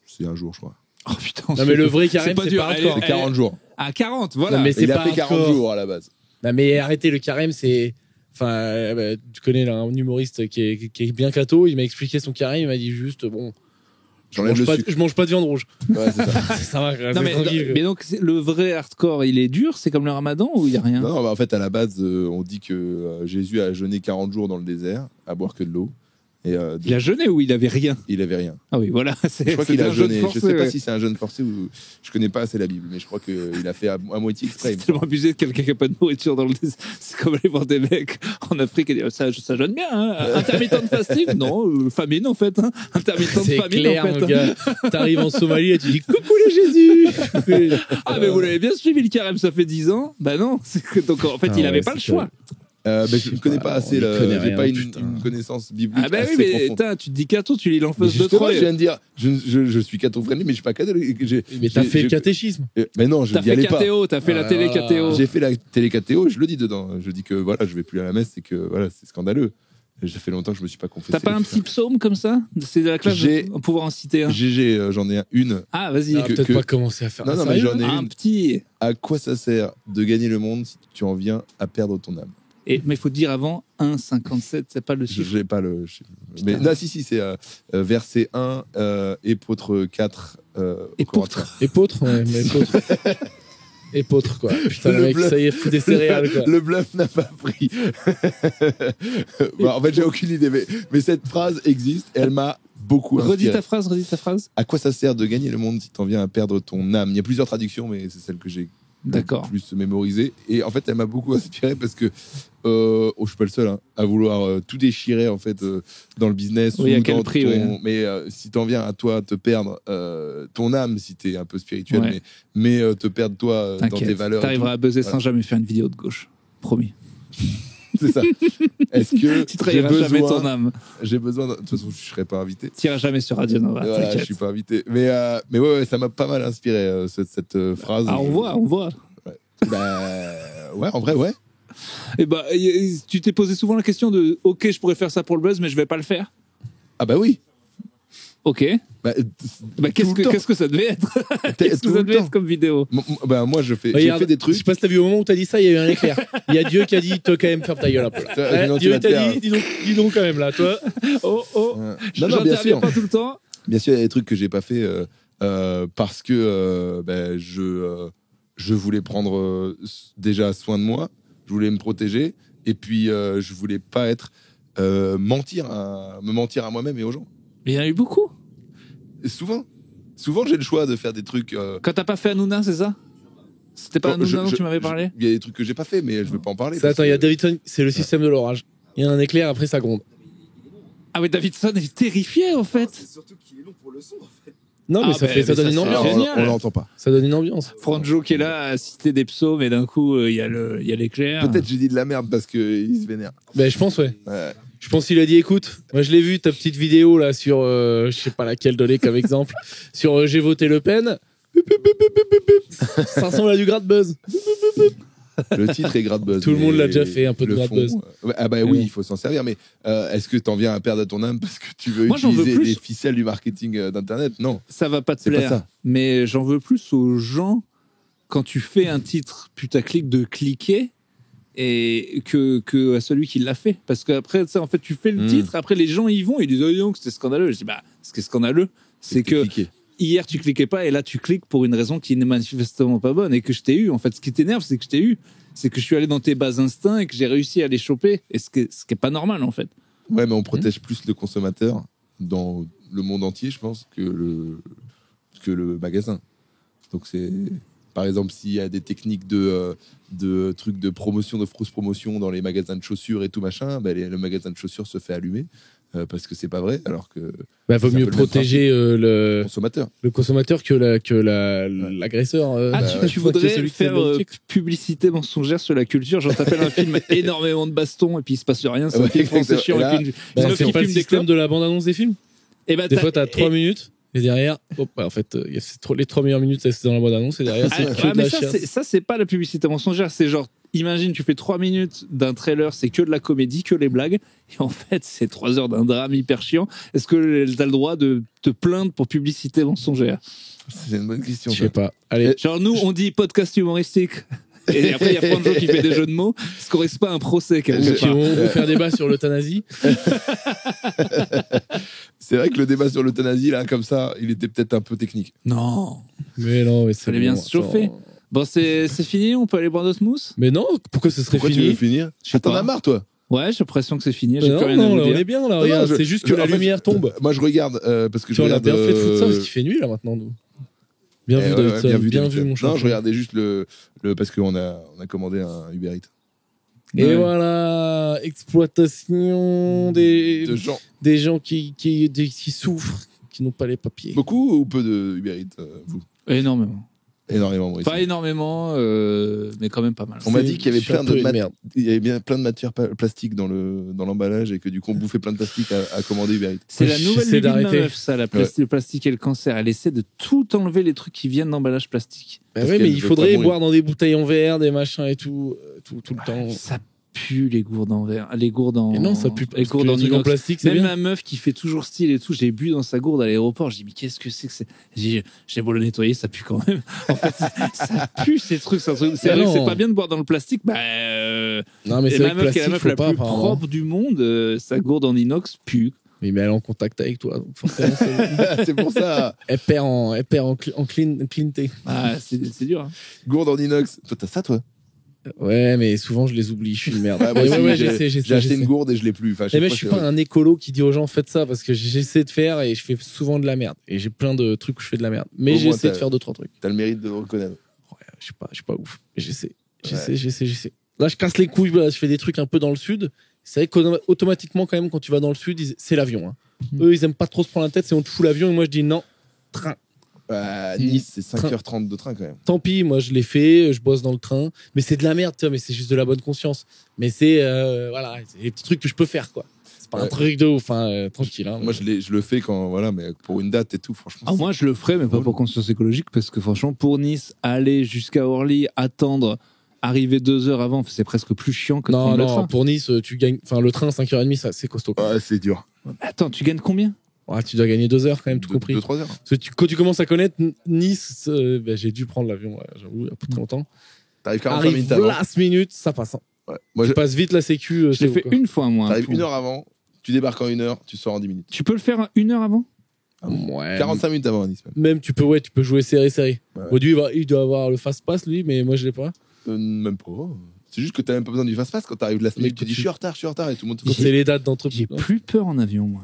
C'est un jour, je crois. Oh putain. bien. Non, mais le vrai carême, pas c'est dur. pas hardcore. C'est 40 jours. À 40, voilà. Non, mais c'est Il a pas fait 40 hardcore. jours à la base. Non, mais arrêtez, le carême, c'est. Enfin, tu connais là, un humoriste qui est bien catho, il m'a expliqué son carême, il m'a dit juste, bon, J'enlève le sucre. je mange pas de viande rouge. Ouais, c'est ça. Ça va, Non, mais, tranquille. mais donc, le vrai hardcore, il est dur, c'est comme le ramadan ou il n'y a rien? Non, bah, en fait, à la base, on dit que Jésus a jeûné 40 jours dans le désert, à boire que de l'eau. Et Il a jeûné ou il avait rien? il avait rien. Ah oui, voilà. Je crois qu'il a un jeûne jeûné. forcé, Je sais pas ouais. si c'est un jeûne forcé ou. Je connais pas assez la Bible, mais je crois qu'il a fait à moitié exprès. C'est tellement abusé de quelqu'un qui n'a pas de nourriture dans le désert. C'est comme aller voir des mecs en Afrique et dire ça jeûne bien, hein. Intermittent de fasting? Non, famine en fait. Hein. Intermittent de C'est famine clair, en fait. mon gars. T'arrives en Somalie et tu dis coucou les Jésus. Ah, mais vous l'avez bien suivi le carême, ça fait 10 ans? Bah non. Donc en fait, Ah il n'avait ouais, pas le c'est choix. Je ne connais pas assez. on y connaît J'ai rien, pas putain. une connaissance biblique Ah bah assez oui, mais profonde. putain, tu te dis catho, tu lis Mais l'enfance de justement, Troie. je viens de dire, je suis catho-friendly, mais je suis pas catholique. Mais t'as fait le catéchisme. Mais non, je T'as n'y fait allais pas. KTO, t'as fait la télé KTO. J'ai fait la télé KTO, je le dis dedans. Je dis que voilà, je vais plus à la messe, c'est que voilà, c'est scandaleux. Ça fait longtemps que je me suis pas confessé. T'as pas un petit psaume comme ça? C'est de la classe, on va pouvoir en citer un. GG, j'en ai une. Ah, vas-y. Ah, peut-être pas commencer à faire Non, ça. non, mais j'en ai Un une. petit. À quoi ça sert de gagner le monde si tu en viens à perdre ton âme? Mais il faut dire avant 1,57, c'est pas le chiffre. J'ai pas le chiffre. Mais non, si, c'est verset 1, épôtre 4. Épôtre. Épôtre, ouais, mais épôtre. Épôtre, quoi. Putain, le mec, ça y est, fout des céréales, quoi. Le bluff n'a pas pris. Bon, en fait, j'ai aucune idée, mais cette phrase existe et elle m'a beaucoup inspiré. Redis ta phrase. À quoi ça sert de gagner le monde si t'en viens à perdre ton âme? Il y a plusieurs traductions, mais c'est celle que j'ai D'accord. plus mémorisée. Et en fait, elle m'a beaucoup inspiré parce que je suis pas le seul hein, à vouloir tout déchirer en fait dans le business. Oui, ou à quel dans prix, ton... oui. Mais si t'en viens à toi te perdre ton âme, si t'es un peu spirituel, Ouais. mais te perdre toi dans T'inquiète, tes valeurs. t'arriveras à buzzer Voilà. sans jamais faire une vidéo de gauche. Promis. C'est ça. Est-ce que Tu trahiras jamais ton âme. J'ai besoin. De toute façon, je serais pas invité. T'iras jamais sur Radio Nova. Voilà, je T'inquiète. suis pas invité. Mais ouais, ça m'a pas mal inspiré cette phrase. Ah, on voit. Bah, ouais, en vrai, ouais. Et bah, tu t'es posé souvent la question de OK, je pourrais faire ça pour le buzz, mais je vais pas le faire. Ah bah oui. OK. Bah, Qu'est-ce que ça devait être? Qu'est-ce que tout ça le devait temps. être comme vidéo? Bah moi, j'ai Regarde, fait des Je trucs. sais pas si t'as vu au moment où t'as dit ça, il y a eu un éclair. Il y a Dieu qui a dit, toi quand même, ferme ta gueule un peu. Là. Sinon, tu Dieu vas te t'a faire- dit, dis donc quand même là, toi. Oh. Non, bien J'interviens sûr. pas tout le temps. Bien sûr, il y a des trucs que j'ai pas fait parce que je voulais prendre déjà soin de moi, je voulais me protéger, et puis je voulais pas être me mentir à moi-même et aux gens. Mais il y en a eu beaucoup. Et souvent, j'ai le choix de faire des trucs. Quand t'as pas fait Hanouna, c'est ça? C'était pas Hanouna dont tu m'avais parlé? Il y a des trucs que j'ai pas fait, mais je veux pas en parler. Ça, attends, il y a Davidson, c'est le système de l'orage. Il y a un éclair, après ça gronde. Ah oui, Davidson est terrifié en fait. C'est surtout qu'il est long pour le son, en fait. Non, mais Ah, ça bah, donne mais une ça, ambiance. c'est génial. On l'entend pas. Ça donne une ambiance. Franjo qui est là à citer des psaumes et d'un coup il y a l'éclair. Peut-être j'ai dit de la merde parce qu'il se vénère. Ben, je pense, ouais. Ouais. Je pense qu'il a dit, écoute, moi je l'ai vu, ta petite vidéo là sur, je sais pas laquelle donner comme exemple, sur j'ai voté Le Pen. Ça ressemble à du gratte-buzz. Le titre est grade buzz. Tout le monde mais l'a déjà fait, un peu de le grade fond, buzz. Ah bah oui, il faut s'en servir. Mais est-ce que t'en viens à perdre ton âme parce que tu veux Moi, j'en veux utiliser plus. les ficelles du marketing d'internet? Non. Ça va pas te C'est pas plaire. ça. Mais j'en veux plus aux gens quand tu fais un titre putaclic de cliquer et que à celui qui l'a fait. Parce qu'après, en fait, tu fais le titre, après les gens y vont, ils disent oh donc c'était scandaleux. Je dis bah ce qui est scandaleux, c'est que Cliquer. hier tu cliquais pas et là tu cliques pour une raison qui n'est manifestement pas bonne et que je t'ai eu. En fait, ce qui t'énerve, c'est que je t'ai eu. C'est que je suis allé dans tes bas instincts et que j'ai réussi à les choper. Et ce qui est pas normal en fait. Ouais, mais on protège plus le consommateur dans le monde entier, je pense, que le magasin. Donc c'est, par exemple, s'il y a des techniques de trucs de promotion, de fausse promotion dans les magasins de chaussures et tout machin, bah, le magasin de chaussures se fait allumer parce que c'est pas vrai, alors que Bah, vaut c'est un mieux peu le même protéger le consommateur. le consommateur que l'agresseur. Tu voudrais faire publicité mensongère sur la culture, genre t'appelles un film énormément de baston et puis il se passe rien, c'est un Ouais, film français exactement. chiant Et là, avec une meuf c'est qui pas le fume des système clopes. de la bande-annonce des films. Et bah, Des fois, t'as 3 minutes. Et derrière, en fait, les 3 meilleures minutes, c'est dans la bande-annonce. Et derrière, c'est que de mais la chiasse. ça, c'est pas la publicité mensongère. C'est genre, imagine, tu fais 3 minutes d'un trailer, c'est que de la comédie, que les blagues, et en fait, c'est 3 heures d'un drame hyper chiant. Est-ce que t'as le droit de te plaindre pour publicité mensongère? C'est une bonne question. Je sais pas. Allez. Genre, nous, on dit podcast humoristique. Et après, il y a plein de gens qui font des jeux de mots. Est-ce qu'on risque pas un procès quelque Si part? on veut faire débat sur l'euthanasie. C'est vrai que le débat sur l'euthanasie, là, comme ça, il était peut-être un peu technique. Non. Mais non, mais c'est Fallait bien bon, se chauffer. attends. Bon, c'est fini, on peut aller boire notre mousse? Mais non, pourquoi ce serait Pourquoi tu fini veux finir Je sais T'en pas. as marre, toi? Ouais, j'ai l'impression que c'est fini. J'ai plus Non, rien à non, vous là, on dire. est bien, là, Non, regarde, non, c'est juste que en la fait, lumière tombe. Moi, je regarde parce que je Tu on a regarde. bien fait de foutre ça parce qu'il fait nuit, là, maintenant, nous. Bien vu, Davidson. Bien vu, mon Non, champion. je regardais juste le parce qu'on a commandé un Uber Eats. Et Ouais. voilà, exploitation De gens. des gens qui souffrent, qui n'ont pas les papiers. Beaucoup ou peu de Uber Eats, vous? Énormément. Énormément, moi. Pas énormément, mais quand même pas mal. On m'a dit qu'il y avait Je suis un plein peu de une merde. il y avait bien plein de matières plastiques dans l'emballage et que du coup on bouffait plein de plastique à commander Uber Eats. C'est la nouvelle J'essaie lubie de ma d'arrêter. meuf, ça, le plastique et le cancer. Elle essaie de tout enlever les trucs qui viennent d'emballage plastique. Bah Parce ouais, mais qu'elle il veut faudrait pas mourir. boire dans des bouteilles en verre, des machins et tout le temps. Ça pue les gourdes en verre, les gourdes en. Et non, ça pue pas. Les parce que gourdes en trucs en inox. plastique, c'est Même bien. ma meuf qui fait toujours style et tout, j'ai bu dans sa gourde à l'aéroport. Je dis mais qu'est-ce que c'est? J'ai beau le nettoyer, ça pue quand même. En fait, ça pue ces trucs. C'est vrai que non. c'est pas bien de boire dans le plastique. Bah, Non, mais et c'est ma vrai que meuf qui est la plastique, meuf faut la pas, plus apparemment. propre du monde, sa gourde en inox pue. Mais elle est en contact avec toi, donc forcément, C'est pour ça. elle perd en cleanté. Ah, c'est dur. Hein. Gourde en inox. Toi, t'as ça, toi? Ouais, mais souvent je les oublie, je suis une merde. Ouais, moi Ouais, aussi, ouais, j'ai j'essaie. acheté une gourde et je l'ai plus. Enfin, Mais je suis pas un écolo qui dit aux gens faites ça parce que j'essaie de faire et je fais souvent de la merde. Et j'ai plein de trucs où je fais de la merde. Mais Au moins, j'essaie de t'as- faire 2-3 trucs. T'as le mérite de le reconnaître. Ouais, je suis pas ouf. Mais j'essaie. Là, je casse les couilles, là, je fais des trucs un peu dans le sud. C'est vrai qu'automatiquement, quand même, quand tu vas dans le sud, c'est l'avion. Hein. Eux, ils aiment pas trop se prendre la tête, c'est on te fout l'avion et moi je dis non, train. Nice, c'est 5h30 de train quand même. Tant pis, moi je l'ai fait, je bosse dans le train. Mais c'est de la merde, tu vois, mais c'est juste de la bonne conscience. Mais c'est, voilà, c'est des petits trucs que je peux faire, quoi. C'est pas un Ouais. truc de ouf, hein, tranquille. Hein, Moi, je le fais quand, voilà, mais pour une date et tout, franchement. Ah, moi, je le ferais, mais pas pour conscience écologique, parce que franchement, pour Nice, aller jusqu'à Orly, attendre, arriver 2 heures avant, c'est presque plus chiant que de non, prendre le non, train. pour Nice, tu gagnes, enfin, le train, 5h30, ça, c'est costaud. Quoi. Ouais, c'est dur. Attends, tu gagnes combien? Ouais, tu dois gagner 2 heures quand même, tout compris. 2-3 heures. Parce que quand tu commences à connaître Nice, j'ai dû prendre l'avion, ouais, j'avoue, il y a pas très longtemps. T'arrives 45 Arrive minutes avant. last minute, ça passe. Hein. Ouais. Moi, Tu passes vite la sécu. Je l'ai c'est fait bon, quoi. une fois, moi. t'arrives Pour- 1 heure avant, tu débarques en 1 heure, tu sors en 10 minutes. Tu peux le faire 1 heure avant? Ouais. 45 minutes avant à Nice même. Même tu peux jouer serré. Ouais. Bon, lui, il doit avoir le fast pass lui, mais moi je l'ai pas. Même pas. C'est juste que t'as même pas besoin du fast-pass quand t'arrives la Mais minute, tu dis tu- je suis en retard et tout le monde te Quand fait. c'est les dates d'entreprise. J'ai plus peur en avion, moi.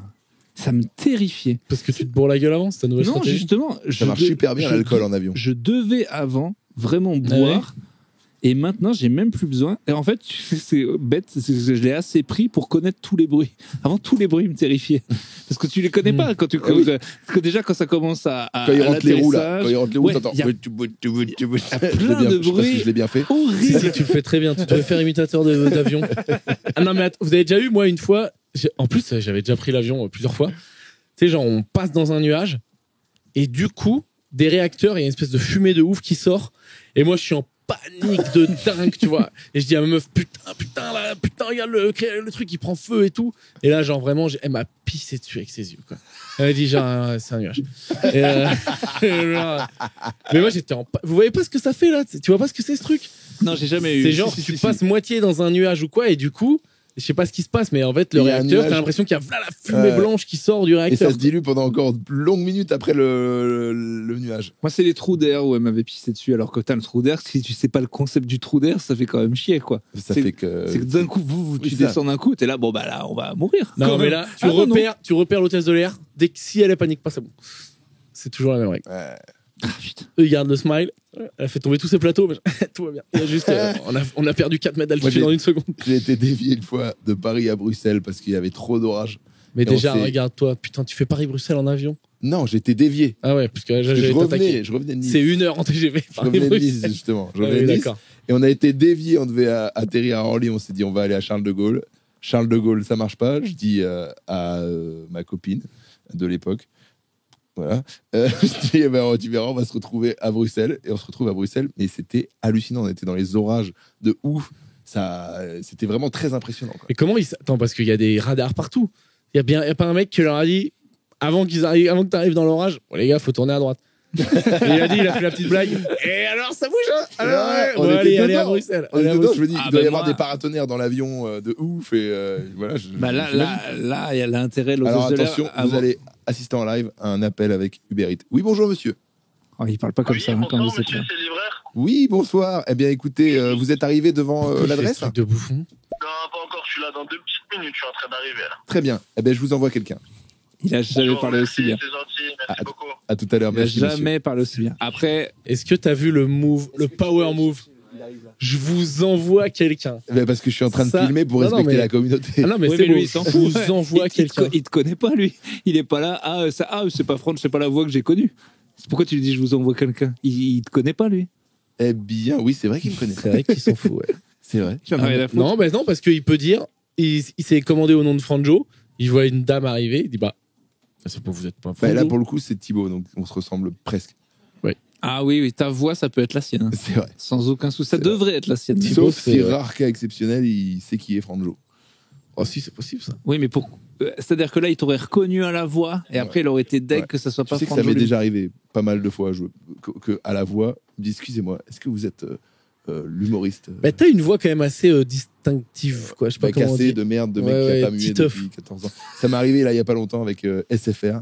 Ça me terrifiait. Parce que tu te bourres la gueule avant, c'est ta nouvelle Non, stratégie. justement. Ça marche super bien l'alcool en avion. Je devais avant vraiment boire. Et maintenant, j'ai même plus besoin. Et en fait, c'est bête, c'est que je l'ai assez pris pour connaître tous les bruits. Avant, tous les bruits me terrifiaient. Parce que tu les connais pas quand tu. oui. Parce que déjà, quand ça commence à. Quand il à rentre les roues là, l'atterrissage, quand il rentre les roues, ouais, t'entends. il y a Je plein de sais pas si bruits je l'ai bien fait. Si, horribles. si, tu le fais très bien. Tu devrais faire imitateur d'avion. Ah non, mais attends, vous avez déjà eu, moi, une fois. En plus, j'avais déjà pris l'avion plusieurs fois. Tu sais, genre, on passe dans un nuage. Et du coup, des réacteurs, il y a une espèce de fumée de ouf qui sort. Et moi, je suis en panique de dingue, tu vois. Et je dis à ma meuf, putain, regarde le truc, il prend feu et tout. Et là, genre, vraiment, elle m'a pissé dessus avec ses yeux, quoi. Elle m'a dit, genre, c'est un nuage. Et, genre, mais moi, j'étais vous voyez pas ce que ça fait, là? Tu vois pas ce que c'est, ce truc? Non, j'ai jamais eu. C'est genre, Si, tu si, passes moitié dans un nuage ou quoi, et du coup, je sais pas ce qui se passe, mais en fait, le Il y a un réacteur, nuage. t'as l'impression qu'il y a voilà la fumée blanche qui sort du Et réacteur. ça se dilue pendant encore de longues minutes après le nuage. Moi, c'est les trous d'air où elle m'avait pissé dessus. Alors que t'as le trou d'air, si tu sais pas le concept du trou d'air, ça fait quand même chier, quoi. Ça C'est- fait que. C'est que d'un coup, tu oui, ça. descends d'un coup, t'es là, bon, bah là, on va mourir. Non, Quand mais même. là, Ah, non, non. tu repères l'hôtesse de l'air. Dès que si elle panique pas, c'est bon. C'est toujours la même règle. Ouais. Ah, putain. Eux, ils gardent le smile. Elle a fait tomber tous ses plateaux, mais tout va bien. Il y a juste, on a perdu 4 mètres d'altitude Moi, en une seconde. J'ai été dévié une fois de Paris à Bruxelles parce qu'il y avait trop d'orage. Mais Et déjà, on s'est- regarde-toi, putain, tu fais Paris-Bruxelles en avion. Non, j'ai été dévié. Ah ouais, parce que là, Je j'allais t'attaquer. revenais de Nice. C'est 1 heure en TGV. Je revenais de Nice, Paris-Bruxelles. justement. Je Ah revenais oui, de Nice. d'accord. Et on a été dévié, on devait atterrir à Orly, on s'est dit on va aller à Charles de Gaulle. Charles de Gaulle, ça marche pas. Je dis à ma copine de l'époque, Voilà. Je dis, ben, tu verras, on va se retrouver à Bruxelles. Et on se retrouve à Bruxelles. Et c'était hallucinant. On était dans les orages de ouf. C'était vraiment très impressionnant. Quoi. Mais comment ils... Attends, parce qu'il y a des radars partout. Il y a pas un mec qui leur a dit, avant que tu arrives dans l'orage, bon, les gars, faut tourner à droite. Et il a fait la petite blague. Et alors, ça bouge, hein. Alors, allez à Bruxelles. Je me dis, il doit y avoir moi... des paratonnerres dans l'avion de ouf. Et voilà. Là, il y a l'intérêt de Alors attention, vous allez assister en live à un appel avec Uber Eats. Oui, bonjour monsieur. Oh, il parle pas comme ça, bonsoir, quand vous êtes monsieur, là. c'est livreur. Oui, bonsoir. Eh bien, écoutez, vous êtes arrivé devant l'adresse ? De bouffon. Non, pas encore, je suis là dans 2 petites minutes, je suis en train d'arriver là. Très bien. Eh bien, je vous envoie quelqu'un. Il a jamais Bonjour, parlé aussi merci, bien. C'est gentil, merci beaucoup. À tout à l'heure. Il a Merci, monsieur. jamais parlé aussi bien. Après, Est-ce que t'as vu le power move? Je vous envoie quelqu'un. Ben, parce que je suis en train de Ça- filmer pour Non, non, respecter mais- la communauté. Ah non, mais oui, c'est mais bon. lui, il s'en Je fout. vous envoie quelqu'un. Il te connaît pas, lui. Il est pas là. C'est pas Franck, c'est pas la voix que j'ai connue. Pourquoi tu lui dis je vous envoie quelqu'un? Il te connaît pas, lui. Eh bien, oui, c'est vrai qu'il me connaît. C'est vrai qu'il s'en fout, ouais. C'est vrai. Il en a rien à foutre. Non, bah non, parce qu'il peut dire, il s'est commandé au nom de Franjo, il voit une dame arriver, il dit bah, c'est pas vous êtes pas Bah, Franjo. là, pour le coup, c'est Thibaut, donc on se ressemble presque. Ah oui, ta voix, ça peut être la sienne. C'est vrai. Sans aucun souci. Ça C'est devrait être la sienne. Thibaut, Sauf c'est si vrai. rare cas exceptionnel, il sait qui est Franjo. Oh si, c'est possible ça. Oui, mais c'est-à-dire que là, il t'aurait reconnu à la voix et après, il aurait été deg Ouais. que ça soit Tu pas sais que ça Franjo. m'est lui. déjà arrivé pas mal de fois que à la voix, il me dit excusez-moi, est-ce que vous êtes l'humoriste Bah t'as une voix quand même assez distinctive, quoi. Je sais pas comment on cassé dit. de merde de mec Ouais, qui ouais, a pas mué petit depuis 14 ans. Ça m'est arrivé là il y a pas longtemps avec SFR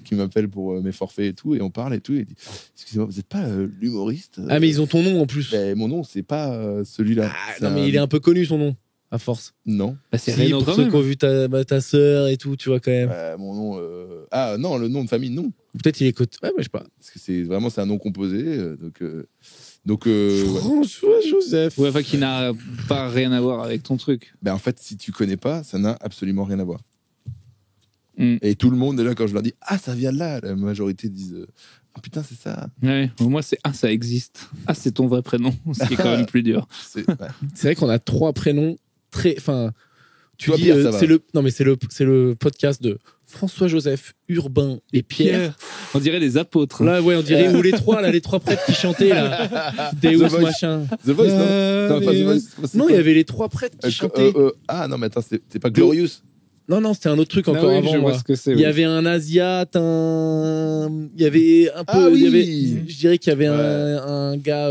qui m'appelle pour mes forfaits et tout et on parle et tout et il dit excusez-moi vous êtes pas l'humoriste Ah mais ils ont ton nom en plus. Ben, mon nom c'est pas celui-là. Ah, C'est non mais il est un peu connu son nom, à force. Non. Bah, c'est Si, Renaud pour quand ceux même. qui ont vu ta sœur et tout, tu vois quand même. Mon nom ah non le nom de famille non Peut-être il est côté. Ouais, mais je sais pas. parce que c'est un nom composé donc ouais. François Joseph. Ouais, enfin, qui n'a pas rien à voir avec ton truc. Ben en fait si tu connais pas ça n'a absolument rien à voir. Mm. Et tout le monde est là quand je leur dis ah ça vient de là la majorité disent ah putain c'est ça. Ouais, moi, c'est ça existe. Ah, c'est ton vrai prénom, ce qui est quand même plus dur. C'est ouais. C'est vrai qu'on a 3 prénoms très. Enfin, tu Toi, dis, Pierre, ça va. c'est le. Non, mais c'est le podcast de François Joseph, Urbain et Pierre. On dirait des apôtres. Là, ouais, on dirait ou les 3 là, les 3 prêtres qui chantaient là. The Deus Voice. machin. The Voice non pas The Voice. C'est Non, quoi il y avait les 3 prêtres qui chantaient. Ah non mais attends c'est pas Glorious. Non, c'était un autre truc Ah encore oui, avant. je vois moi. ce que c'est. Il y avait un Asiate, il y avait un peu. Ah oui. Il y avait, je dirais qu'il y avait Ouais. un gars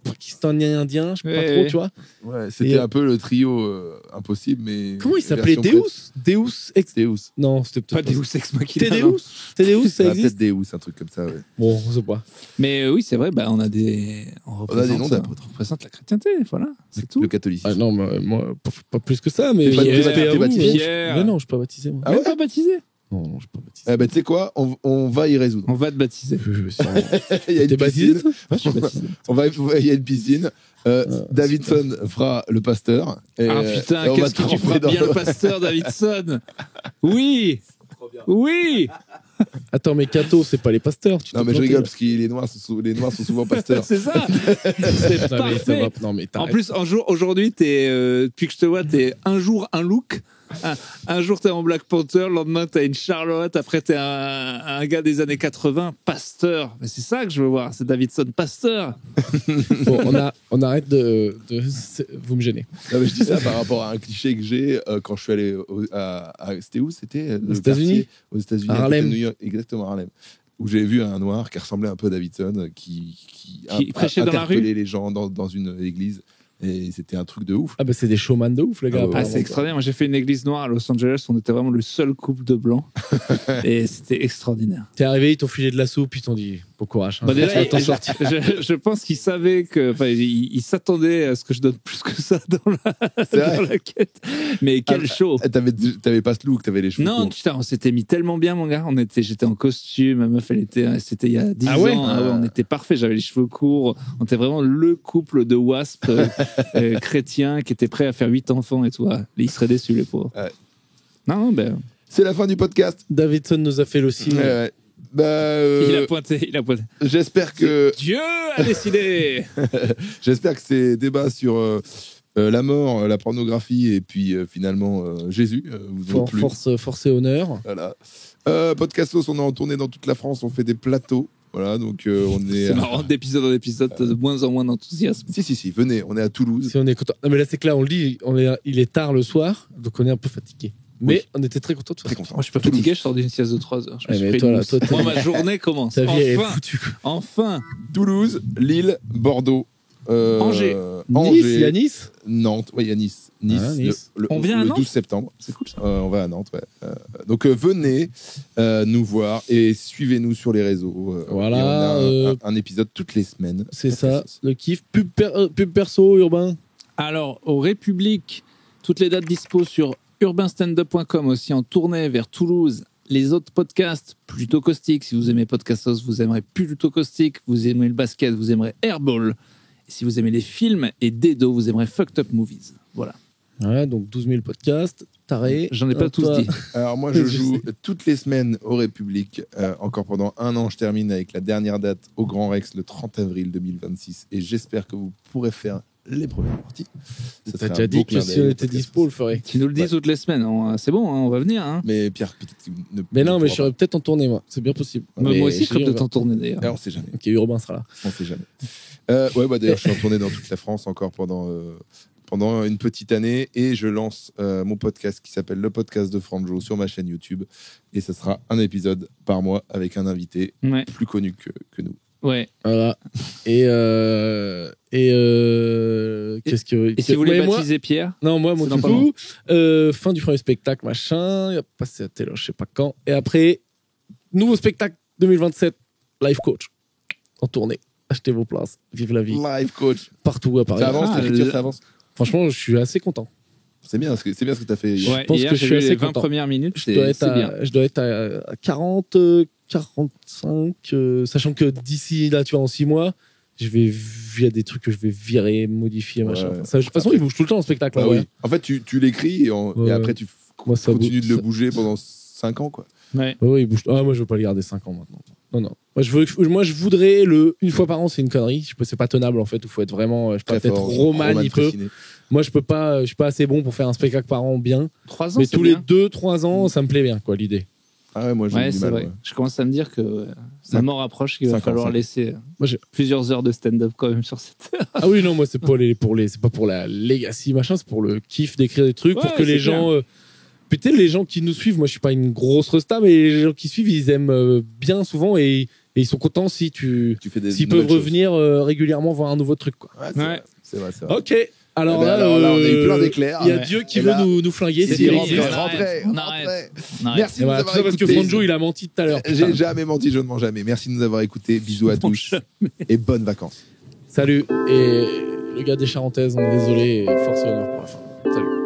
pakistanien indien, je sais pas Ouais, trop, ouais. tu vois. Ouais, c'était Et- un peu le trio impossible, mais. Comment il s'appelait? version Deus Ex. Deus. Non, c'était Pas peut-être Deus Ex Machina. T'es non. Deus? T'es Deus, ça Ah, existe? peut-être Deus, un truc comme ça, ouais. Bon, on sait pas. Mais oui, c'est vrai, on a des. On des noms d'apôtres. on représente la chrétienté, voilà. C'est tout. Le catholicisme. Ah non, moi, pas plus que ça, mais T'es pas- respect t'es à vous, baptisé? Pierre. Mais non, je suis pas baptisé, moi. Ah Même ouais pas baptisé. Non, je suis pas baptisé. Eh ben, tu sais quoi, on va y résoudre. On va te baptiser. Il y a une T'es baptisé, piscine. toi? Ouais, je suis baptisé. Il y a une piscine. Davidson fera le pasteur. Et, Ah putain, et on va qu'est-ce que tu tremper feras dans bien le pasteur, Davidson. Oui. Oui. Attends, mais Cato, c'est pas les pasteurs. Tu Non, t'es mais je planté, rigole là. parce que les noirs sont souvent pasteurs. C'est ça. C'est Non, mais ça parfait. va. Non, mais En t'arrêtes. plus, aujourd'hui, depuis que je te vois, t'es un jour un look. Un jour, t'es en Black Panther, le lendemain, t'as une Charlotte, après, t'es un gars des années 80, pasteur. Mais c'est ça que je veux voir, c'est Davidson, pasteur. Bon, on arrête vous me gênez. Non, mais je dis ça par rapport à un cliché que j'ai quand je suis allé c'était où? C'était Aux États-Unis. Aux États-Unis, À à côté de Harlem. New York, exactement à Harlem. Où j'ai vu un noir qui ressemblait un peu à Davidson, qui prêchait dans la rue. interpellait les gens dans une église. Et c'était un truc de ouf. Ah bah c'est des showman de ouf, les gars. Ah ouais. Ah, apparemment. c'est extraordinaire. Moi, j'ai fait une église noire à Los Angeles. On était vraiment le seul couple de blancs. Et c'était extraordinaire. T'es arrivé, ils t'ont filé de la soupe, ils t'ont dit bon courage. hein. Bah, déjà, Tu vas t'en sortir. je pense qu'ils savaient que. Enfin, ils s'attendaient à ce que je donne plus que ça dans vrai la quête. Mais quel show! T'avais pas ce look, t'avais les cheveux Non, courts. putain, on s'était mis tellement bien, mon gars. J'étais en costume, ma meuf, c'était il y a 10 Ah ouais ans. Ah ouais, on était parfait. J'avais les cheveux courts. On était vraiment le couple de wasp chrétiens qui était prêt à faire 8 enfants et tout. Ah, ils seraient déçus, les pauvres. Ouais. Non, ben, C'est la fin du podcast. Davidson nous a fait le signe. Ouais. Bah, il a pointé. j'espère que Dieu a décidé. j'espère que ces débats sur la mort, la pornographie et puis finalement Jésus. Vous ont plu. Force et honneur. Voilà. Podcastos, on est en tournée dans toute la France, on fait des plateaux. Voilà, donc on est. C'est marrant, d'épisode en épisode, de moins en moins d'enthousiasme. Si, venez, on est à Toulouse. Si on est content. Non, mais là, c'est clair, on le dit, il est tard le soir, donc on est un peu fatigué. Mais on était très contents de faire Très ça. content. Moi, je suis pas fatigué, je sors d'une sieste de 3 heures. Je me suis mais pris toi, une là, mousse. toi, Moi, ma journée commence. Ta vie est Enfin, foutue. enfin. Toulouse, Lille, Bordeaux. Angers. Nice, il y a Nice. Nantes, oui, il y a Nice. Nice. On vient à le Nantes 12 septembre. C'est cool ça. On va à Nantes, ouais. Donc venez nous voir et suivez-nous sur les réseaux. Voilà, Et on a un épisode toutes les semaines. C'est ça, le kiff. Pub perso, Urbain. Alors, au République, toutes les dates dispo sur urbanstandup.com, aussi en tournée vers Toulouse. Les autres podcasts, plutôt caustiques. Si vous aimez Podcastos, vous aimerez plutôt caustique. Vous aimez le basket, vous aimerez Airball. Et si vous aimez les films et Dedo, vous aimerez Fucked Up Movies. Voilà. Ouais, donc 12 000 podcasts, taré. J'en ai pas tous Toi- dit. Alors moi je Je joue sais. toutes les semaines au République. Encore pendant 1 an, je termine avec la dernière date au Grand Rex le 30 avril 2026. Et j'espère que vous pourrez faire les premières parties. Ça T'as serait déjà un beau dit que clin si d'œil on au était podcast. dispo, on le ferait. Tu nous le dis Ouais. toutes les semaines. C'est bon, on va venir. Hein. Mais Pierre, peut-être qu'il ne Mais non, ne mais je pourra serais peut-être en tournée, moi. C'est bien possible. Moi Mais aussi, je serais j'ai- peut-être en tournée d'ailleurs. pas. On sait jamais. Ok, Urbain sera là. On sait jamais. D'ailleurs, je suis en tournée dans toute la France encore pendant une petite année et je lance mon podcast qui s'appelle Le Podcast de Franjo sur ma chaîne YouTube. Et ce sera un épisode par mois avec un invité Ouais. plus connu que nous. Ouais. Voilà. Et qu'est-ce que. Et si vous voulez Ouais, moi- baptiser Pierre, Non, moi, mon C'est dans pas tout. Fin du premier spectacle, machin. Il a passé à télé, je sais pas quand. Et après, nouveau spectacle 2027, Life Coach. En tournée. Achetez vos places. Vive la vie. Live coach. Partout à Paris. Ça avance, Ah, l'écriture, ça avance. Franchement, je suis assez content. C'est bien ce que tu as fait. ouais, pense hier, que je j'ai suis vu assez les 20 content. premières minutes. Je dois C'est bien. je dois être à 40, 45, sachant que d'ici là, tu vois, en 6 mois, il y a des trucs que je vais virer, modifier, Ouais, machin. ouais. Ça, de toute façon, il bouge tout le temps en spectacle. Ah là, oui. ouais. En fait, tu l'écris et Ouais. après tu Moi, ça continues bouge- de le ça- bouger pendant 5 ans, quoi. Ouais. Ouais, il bouge. Ah, moi, je veux pas le garder 5 ans maintenant. Non. Moi, je voudrais une fois par an, c'est une connerie. C'est pas tenable, en fait. Il faut être vraiment, je sais pas, Très peut-être fort. Roman, il peut. Préciné. Moi, je suis pas assez bon pour faire un spectacle par an bien. 3 ans, Mais c'est tous les bien. 2-3 ans, ça me plaît bien, quoi, l'idée. Ah ouais, moi j'ai Ouais, du c'est mal. vrai. ouais. Je commence à me dire que la mort approche, qu'il va 5 ans, falloir 5 ans. laisser Moi, j'ai- plusieurs heures de stand-up quand même sur cette. Ah oui, non, moi, c'est pas pour la legacy, machin, c'est pour le kiff d'écrire des trucs, Ouais, pour que les c'est gens. Putain, les gens qui nous suivent, moi, je suis pas une grosse resta, mais les gens qui suivent, ils aiment bien souvent et ils sont contents si Tu fais des s'ils peuvent nouvelles choses. revenir régulièrement voir un nouveau truc, quoi. Ouais, Ouais. c'est vrai. Ok. Alors, Eh ben, là, alors là, on a eu plein d'éclairs. Il y a Ouais. Dieu qui Et veut là, nous flinguer. c'est si fini. il existe. On arrête. On arrête. Merci Et de voilà, nous tout ça avoir parce que écoutés. Franjo, il a menti tout à l'heure. J'ai jamais menti, je ne mens jamais. Merci de nous avoir écoutés. Bisous à tous et bonnes vacances. Salut. Et le gars des Charentaises, on est désolé. Et force et honneur pour la fin. Salut.